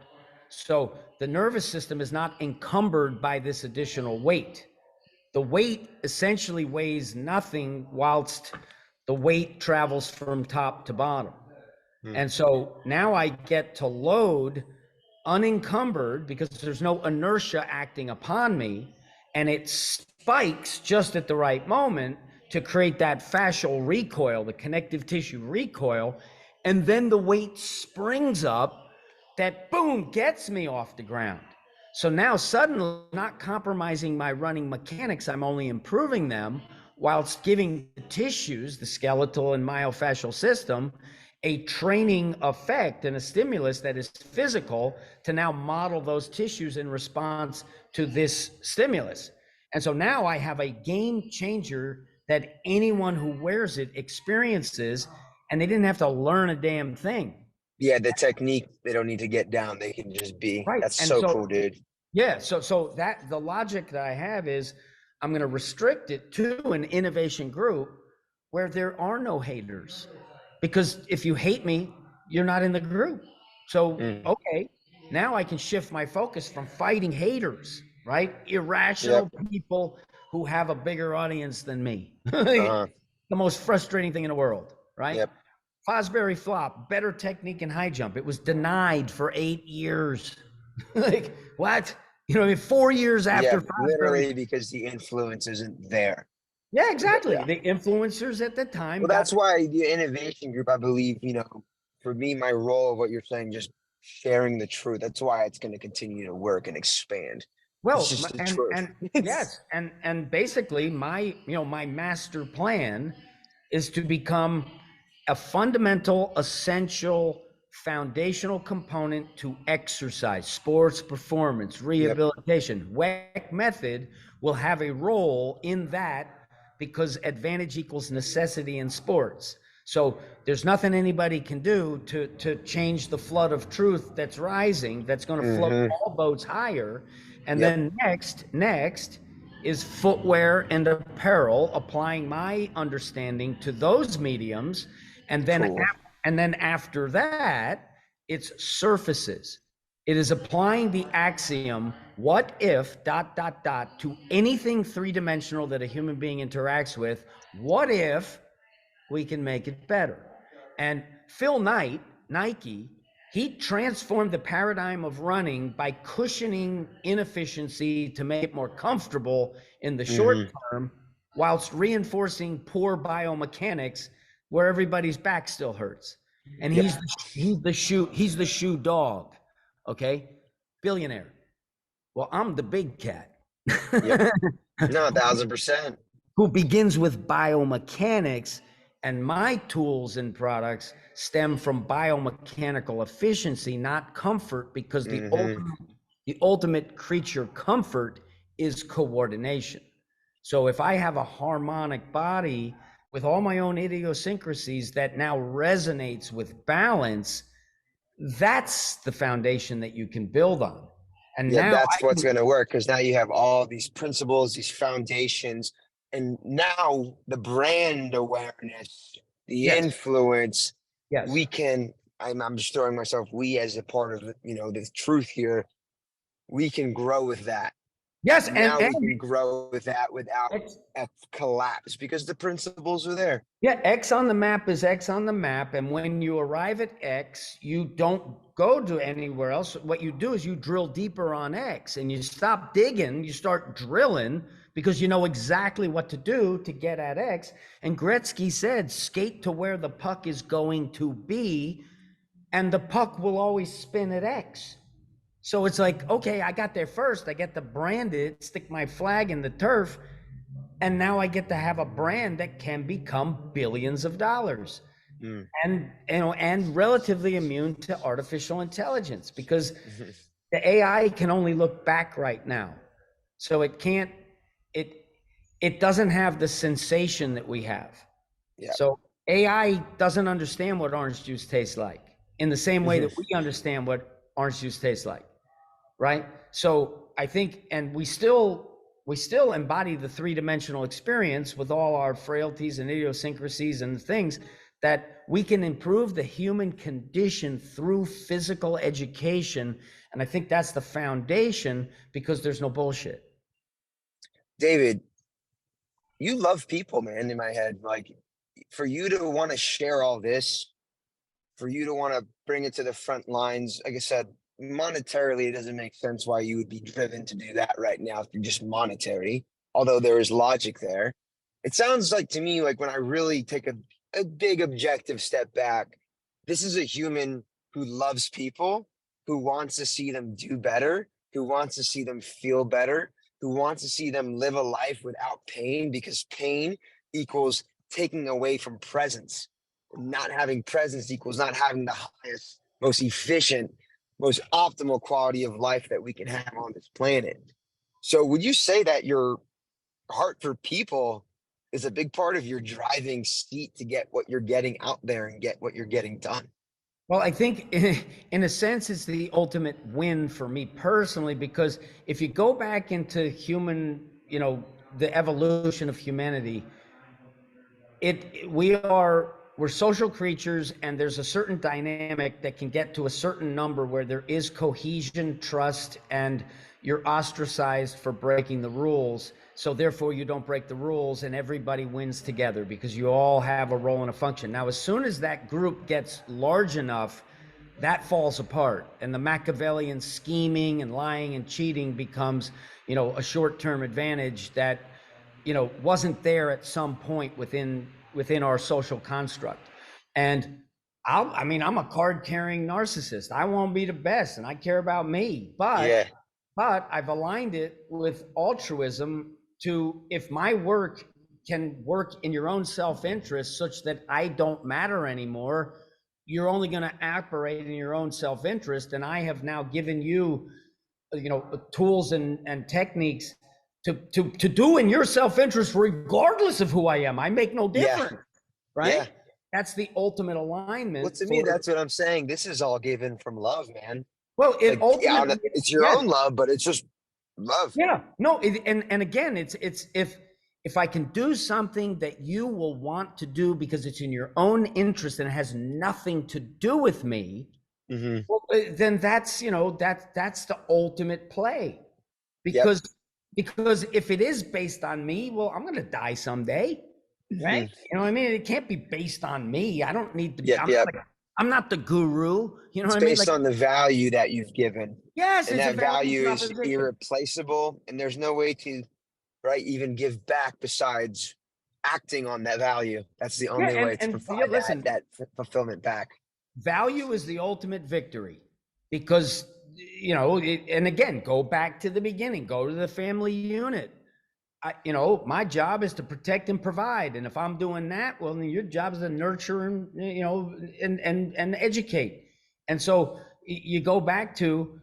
So the nervous system is not encumbered by this additional weight. The weight essentially weighs nothing whilst the weight travels from top to bottom. Hmm. And so now I get to load unencumbered because there's no inertia acting upon me, and it spikes just at the right moment to create that fascial recoil, the connective tissue recoil, and then the weight springs up that, boom, gets me off the ground. So now suddenly, not compromising my running mechanics, I'm only improving them whilst giving the tissues, the skeletal and myofascial system, a training effect and a stimulus that is physical to now model those tissues in response to this stimulus. And so now I have a game changer that anyone who wears it experiences, and they didn't have to learn a damn thing. Yeah, the technique, they don't need to get down. They can just be. Right. That's And so so, cool, dude. yeah, so that the logic that I have is I'm going to restrict it to an innovation group where there are no haters. Because if you hate me, you're not in the group. So, Mm. okay, now I can shift my focus from fighting haters, right? Yep. Irrational people who have a bigger audience than me. Uh-huh. The most frustrating thing in the world, right? Yep. Fosbury flop, better technique in high jump. It was denied for 8 years. Like, what? 4 years Yeah, after Fosbury. literally because the influence isn't there. Yeah, But exactly. yeah. The influencers at the time Well, got that's why the innovation group, I believe, for me, my role of what you're saying, just sharing the truth. That's why it's going to continue to work and expand. It's well, just the truth. and It's yes, and basically my master plan is to become a fundamental, essential, foundational component to exercise, sports performance, yep. rehabilitation. Weck method will have a role in that because advantage equals necessity in sports. So there's nothing anybody can do to change the flood of truth that's rising, that's going to float Mm-hmm. all boats higher. And Yep. then next is footwear and apparel, applying my understanding to those mediums. And then Cool. after that, it's surfaces. It is applying the axiom, what if dot dot dot to anything three-dimensional that a human being interacts with. What if we can make it better? And Phil Knight, Nike, he transformed the paradigm of running by cushioning inefficiency to make it more comfortable in the short Mm-hmm. term, whilst reinforcing poor biomechanics where everybody's back still hurts. And Yep. he's the shoe dog. Okay, billionaire. Well, I'm the big cat. Yep. No, 1,000%. Who begins with biomechanics, and my tools and products stem from biomechanical efficiency, not comfort, because Mm-hmm. the ultimate creature comfort is coordination. So if I have a harmonic body with all my own idiosyncrasies that now resonates with balance, that's the foundation that you can build on. And Yeah, now that's I what's can, going to work because now you have all these principles, these foundations, and now the brand awareness, the yes, influence, yes, we can. I'm just throwing myself. We as a part of the truth here, we can grow with that. yes, Now we can grow with that without and a collapse because the principles are there. yeah, X on the map is X on the map. And when you arrive at X, you don't go to anywhere else. What you do is you drill deeper on X and you stop digging, you start drilling because you know exactly what to do to get at X. And Gretzky said, skate to where the puck is going to be, and the puck will always spin at X. So it's like, okay, I got there first. I get to brand it, stick my flag in the turf, and now I get to have a brand that can become billions of dollars, Mm. and relatively immune to artificial intelligence, because the AI can only look back right now. So it can't, it it doesn't have the sensation that we have. Yeah. So AI doesn't understand what orange juice tastes like in the same way that we understand what orange juice tastes like, right? So I think, and we still embody the three-dimensional experience with all our frailties and idiosyncrasies and things, that we can improve the human condition through physical education. And I think that's the foundation, because there's no bullshit. David, you love people, man, in my head. Like for you to want to share all this, for you to want to bring it to the front lines, like I said, monetarily, it doesn't make sense why you would be driven to do that right now through just monetary, although there is logic there. It sounds like to me, like when I really take a big objective step back, this is a human who loves people, who wants to see them do better, who wants to see them feel better, who wants to see them live a life without pain, because pain equals taking away from presence. Not having presence equals not having the highest, most efficient, most optimal quality of life that we can have on this planet. So, would you say that your heart for people is a big part of your driving seat to get what you're getting out there and get what you're getting done? Well, I think in a sense, it's the ultimate win for me personally, because if you go back into human, the evolution of humanity, we're social creatures, and there's a certain dynamic that can get to a certain number where there is cohesion, trust, and you're ostracized for breaking the rules. So therefore you don't break the rules, and everybody wins together because you all have a role and a function. Now, as soon as that group gets large enough, that falls apart, and the Machiavellian scheming and lying and cheating becomes, a short-term advantage that wasn't there at some point within our social construct. And I'm a card carrying narcissist. I won't be the best, and I care about me, Yeah, but I've aligned it with altruism to, if my work can work in your own self-interest such that I don't matter anymore, you're only going to operate in your own self-interest, and I have now given you tools and techniques to do in your self-interest regardless of who I am. I make no yeah, difference, right? yeah. That's the ultimate Well, alignment to me, for, that's what I'm saying. This is all given from love, man. well, it Like, yeah, ultimately, it's your yes. own love, but it's just love. Yeah, no, and again, it's if I can do something that you will want to do because it's in your own interest and it has nothing to do with me, Hmm. well, then that's that's the ultimate play. Yep. because because if it is based on me, well, I'm going to die someday, right? Hmm. You know what I mean? It can't be based on me. I don't need to be. Yep. Yep. I'm not the guru. You know It's what I mean? based Like, on the value that you've given, yes, and it's a that value value is proposition. irreplaceable, and there's no way to, right, even give back besides acting on that value. That's the Yeah, only way to yeah, provide that listen, fulfillment back. value is the ultimate victory, because and again, go back to the beginning, go to the family unit. My job is to protect and provide, and if I'm doing that, well, then your job is to nurture and and educate. And so you go back to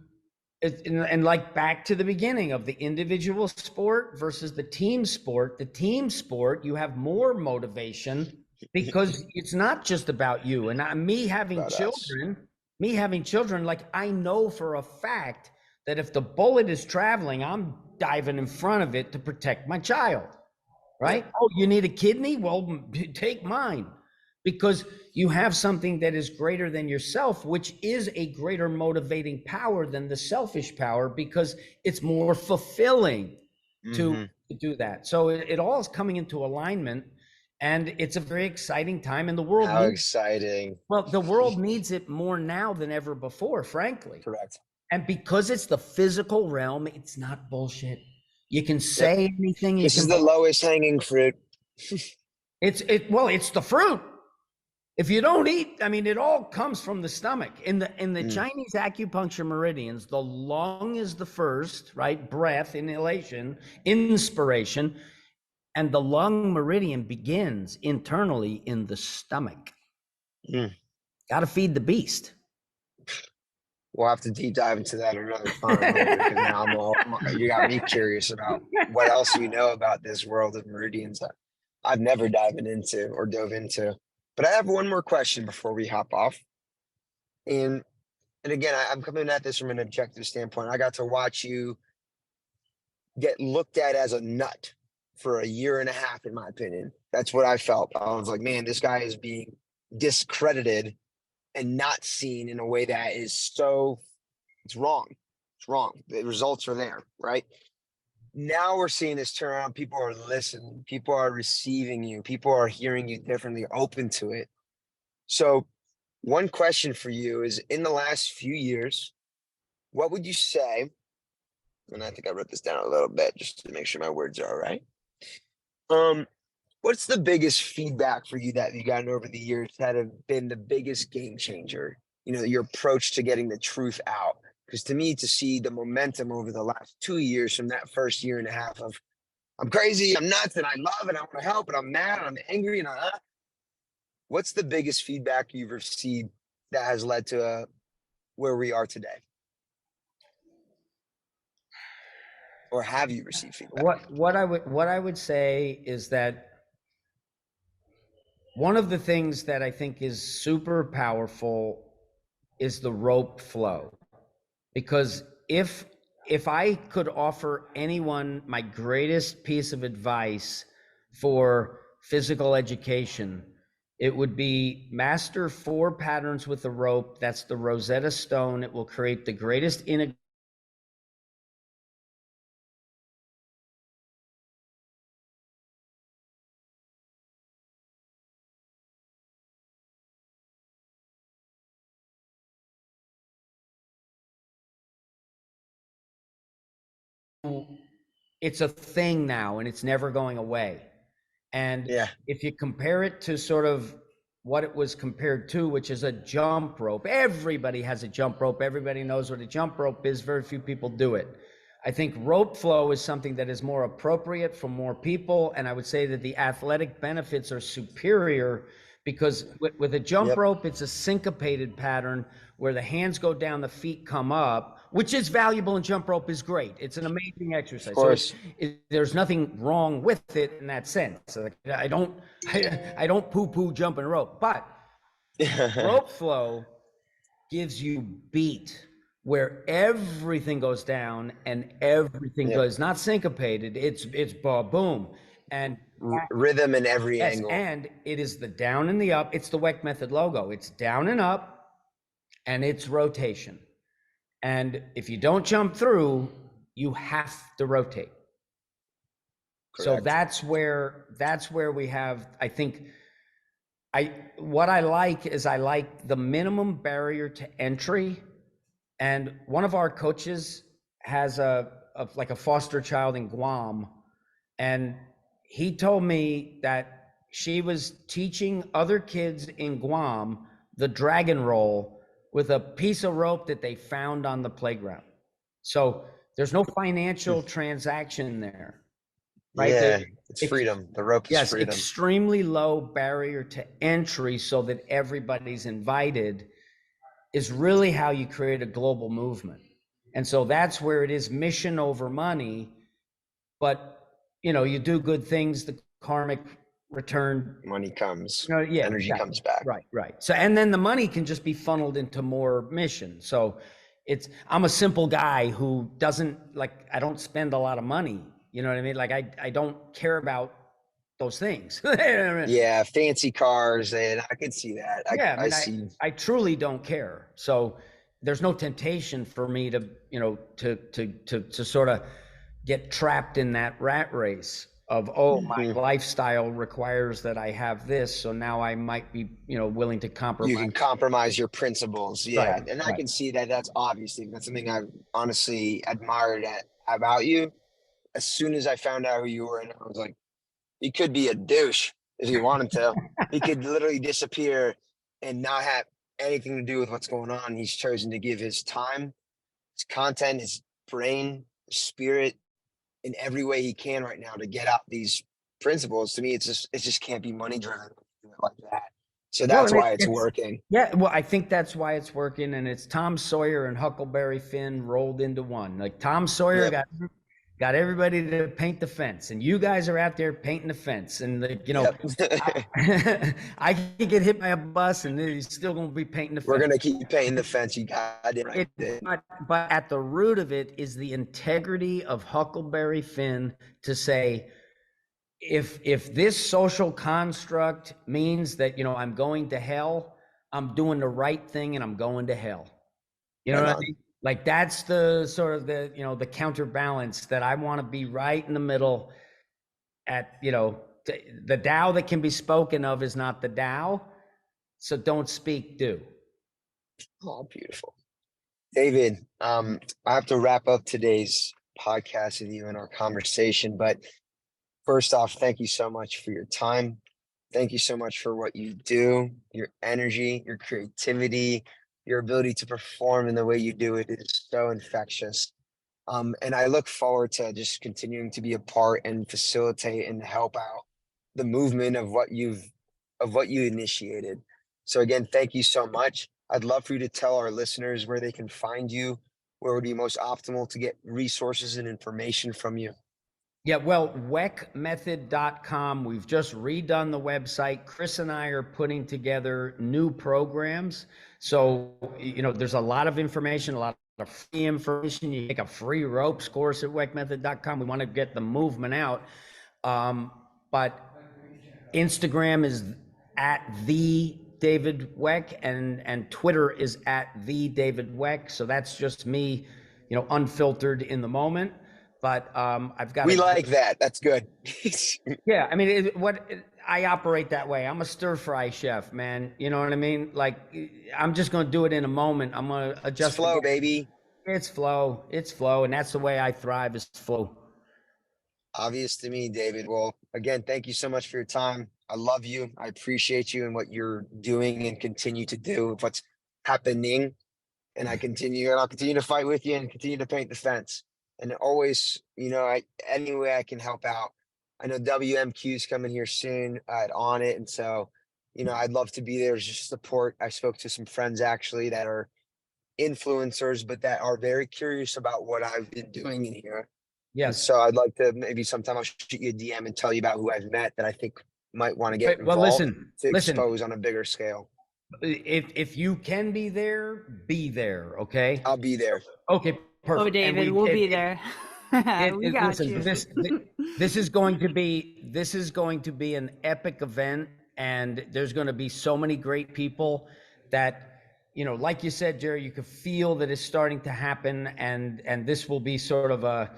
and like back to the beginning of the individual sport versus the team sport. The team sport, you have more motivation because it's not just about you and me having About us. children. Me having children, like, I know for a fact that if the bullet is traveling, I'm diving in front of it to protect my child, Yep. right? Oh, you need a kidney? Well, take mine, because you have something that is greater than yourself, which is a greater motivating power than the selfish power, because it's more fulfilling to, Hmm. to do that. So it all is coming into alignment, and it's a very exciting time, and the world How needs, exciting. well, the world needs it more now than ever before, frankly. Correct. And because it's the physical realm, it's not bullshit. You can Yep. say anything, you This is can the lowest hanging fruit. it's the fruit. If you don't eat, I mean, it all comes from the stomach. In the Mm. Chinese acupuncture meridians, the lung is the first, right? Breath, inhalation, inspiration, and the lung meridian begins internally in the stomach. Mm. Got to feed the beast. We'll have to deep dive into that another time, homie, because now you got me curious about what else you know about this world of meridians that I've never dived into or dove into. But I have one more question before we hop off. And and again, I'm coming at this from an objective standpoint. I got to watch you get looked at as a nut for a year and a half, in my opinion. That's what I felt. I was like, man, this guy is being discredited and not seen in a way that is so, it's wrong. It's wrong. The results are there, right? Now we're seeing this turn around. People are listening. People are receiving you. People are hearing you differently, open to it. So, one question for you is, in the last few years, what would you say? And I think I wrote this down a little bit just to make sure my words are all right. Um, what's the biggest feedback for you that you've gotten over the years that have been the biggest game changer? Your approach to getting the truth out. Because to me, to see the momentum over the last 2 years from that first year and a half of I'm crazy, I'm nuts, and I love, and I want to help, and I'm mad, and I'm angry, and what's the biggest feedback you've received that has led to where we are today? Or have you received feedback? What I would say is that one of the things that I think is super powerful is the rope flow. Because if I could offer anyone my greatest piece of advice for physical education, it would be master 4 patterns with the rope. That's the Rosetta Stone. It will create the greatest integration. It's a thing now and it's never going away. And Yeah, if you compare it to sort of what it was compared to, which is a jump rope, everybody has a jump rope. Everybody knows what a jump rope is. Very few people do it. I think rope flow is something that is more appropriate for more people. And I would say that the athletic benefits are superior because with a jump yep, rope, it's a syncopated pattern where the hands go down, the feet come up, which is valuable, and jump rope is great. It's an amazing of exercise. So course. there's nothing wrong with it in that sense. Like, I don't poo-poo jumping rope, but rope flow gives you beat where everything goes down and everything Yep. goes not syncopated. It's boom. And Rhythm in every yes, angle. and it is the down and the up. It's the Weck method logo. It's down and up and it's rotation. And if you don't jump through, you have to rotate. So Correct. that's where we have, I think, what I like is I like the minimum barrier to entry. And one of our coaches has like a foster child in Guam, and he told me that she was teaching other kids in Guam the dragon roll with a piece of rope that they found on the playground. So there's no financial transaction there, right? Yeah, it's It's freedom. The rope is yes, freedom. extremely low barrier to entry so that everybody's invited is really how you create a global movement. And so that's where it is mission over money, but you do good things, the karmic return. Money comes, Yeah, energy exactly. comes back. Right. So, and then the money can just be funneled into more mission. So I'm a simple guy who doesn't I don't spend a lot of money. You know what I mean? Like I don't care about those things. Yeah, fancy cars, and I can see that. Yeah, I I mean, see. I truly don't care. So there's no temptation for me to, to sort of get trapped in that rat race of, oh, my Mhm. lifestyle requires that I have this, so now I might be, willing to You compromise. can compromise your principles. Right, Yeah, and I right. can see that. That's something I've honestly admired about you. As soon as I found out who you were, and I was like, he could be a douche if he wanted to. He could literally disappear and not have anything to do with what's going on. He's chosen to give his time, his content, his brain, his spirit in every way he can right now to get out these principles. To me, it just can't be money driven like that. So Well, that's and why it's working. yeah, well, I think that's why it's working, and it's Tom Sawyer and Huckleberry Finn rolled into one. Like Tom Sawyer Yep. got everybody to paint the fence, and you guys are out there painting the fence, and Yep. I could get hit by a bus, and he's still going to be painting the We're fence. gonna keep painting the fence. You got it right. But at the root of it is the integrity of Huckleberry Finn to say, if this social construct means that I'm going to hell, I'm doing the right thing and I'm going to hell. You know Right what I on. mean? Like that's the sort of the counterbalance that I want to be right in the middle at, the Tao that can be spoken of is not the Tao. So don't speak, do. Oh, beautiful. David, I have to wrap up today's podcast with you and our conversation, but first off, thank you so much for your time. Thank you so much for what you do, your energy, your creativity, your ability to perform in the way you do it is so infectious. And I look forward to just continuing to be a part and facilitate and help out the movement of what you initiated. So again, thank you so much. I'd love for you to tell our listeners where they can find you, where would be most optimal to get resources and information from you. Yeah, well, weckmethod.com. We've just redone the website. Chris and I are putting together new programs. So, there's a lot of information, a lot of free information. You take a free ropes course at weckmethod.com. We want to get the movement out. But Instagram is at the David Weck, and Twitter is at the David Weck. So that's just me, unfiltered in the moment. But I've got We a like that. That's good. yeah. I mean, I operate that way. I'm a stir fry chef, man. You know what I mean? Like, I'm just gonna do it in a moment. I'm gonna It's adjust the flow, gas. baby. It's flow, and that's the way I thrive is flow. Obvious to me, David. Well, again, thank you so much for your time. I love you. I appreciate you and what you're doing and continue to do with what's happening. And I'll continue to fight with you and continue to paint the fence. And always, any way I can help out. I know WMQ is coming here soon on it. And so, I'd love to be there to just support. I spoke to some friends actually that are influencers, but that are very curious about what I've been doing in here. And Yes. so I'd like to maybe sometime I'll shoot you a DM and tell you about who I've met that I think might want to get Well, involved listen, to listen. expose on a bigger scale. If you can be there, be there. Okay. I'll be there. Okay. Oh, Perfect. And David, we'll be there. We got listen, you. this is going to be an epic event, and there's going to be so many great people that, like you said, Jerry, you could feel that it's starting to happen, and this will be sort of a,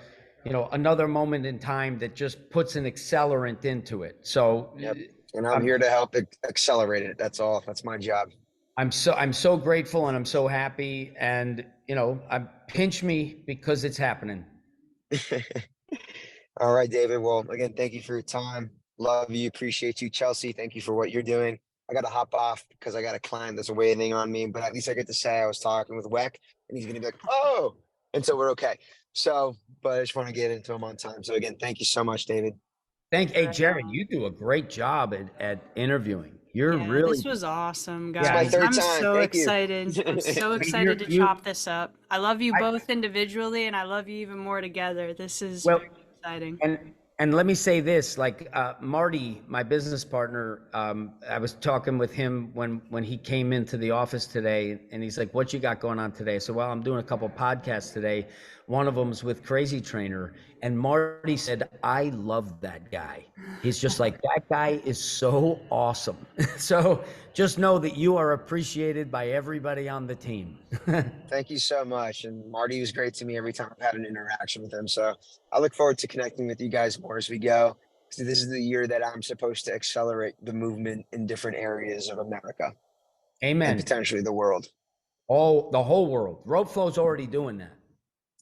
another moment in time that just puts an accelerant into it. So Yep. And I'm I'm here to help accelerate it. That's all. That's my job. I'm so grateful and I'm so happy, and pinch me because it's happening. All right, David. Well, again, thank you for your time. Love you. Appreciate you. Chelsea, thank you for what you're doing. I got to hop off because I got a client that's waiting on me, but at least I get to say I was talking with Weck and he's going to be like, oh, and so we're okay. So, but I just want to get into him on time. So again, thank you so much, David. Hey, Right Jared, on. you do a great job at interviewing. You're Yeah, really, this was awesome, It's yeah, my I guys. mean, third I'm time. so Thank you. excited. I'm so you're, excited to you, chop this up. I love you I, both individually, and I love you even more together. This is well, very exciting. and let me say this, like, Marty, my business partner, I was talking with him when he came into the office today, and he's like, "What you got going on today?" So, well, I'm doing a couple podcasts today. One of them's with Crazy Trainer, and Marty said, "I love that guy. He's just like, that guy is so awesome." So just know that you are appreciated by everybody on the team. Thank you so much. And Marty was great to me every time I've had an interaction with him. So I look forward to connecting with you guys more as we go. So this is the year that I'm supposed to accelerate the movement in different areas of America and Amen. potentially the world. Oh, the whole world. Rope Flow's already doing that.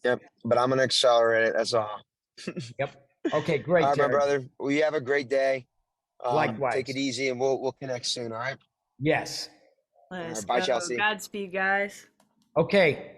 Yep. But I'm going to accelerate it. That's all. Yep. Okay, All great, right, my Jared. brother. Well, you have a great day. Take it Likewise. easy and we'll connect soon. All right. Yes. All Let's right. Bye, go. Chelsea. Godspeed, guys. Okay.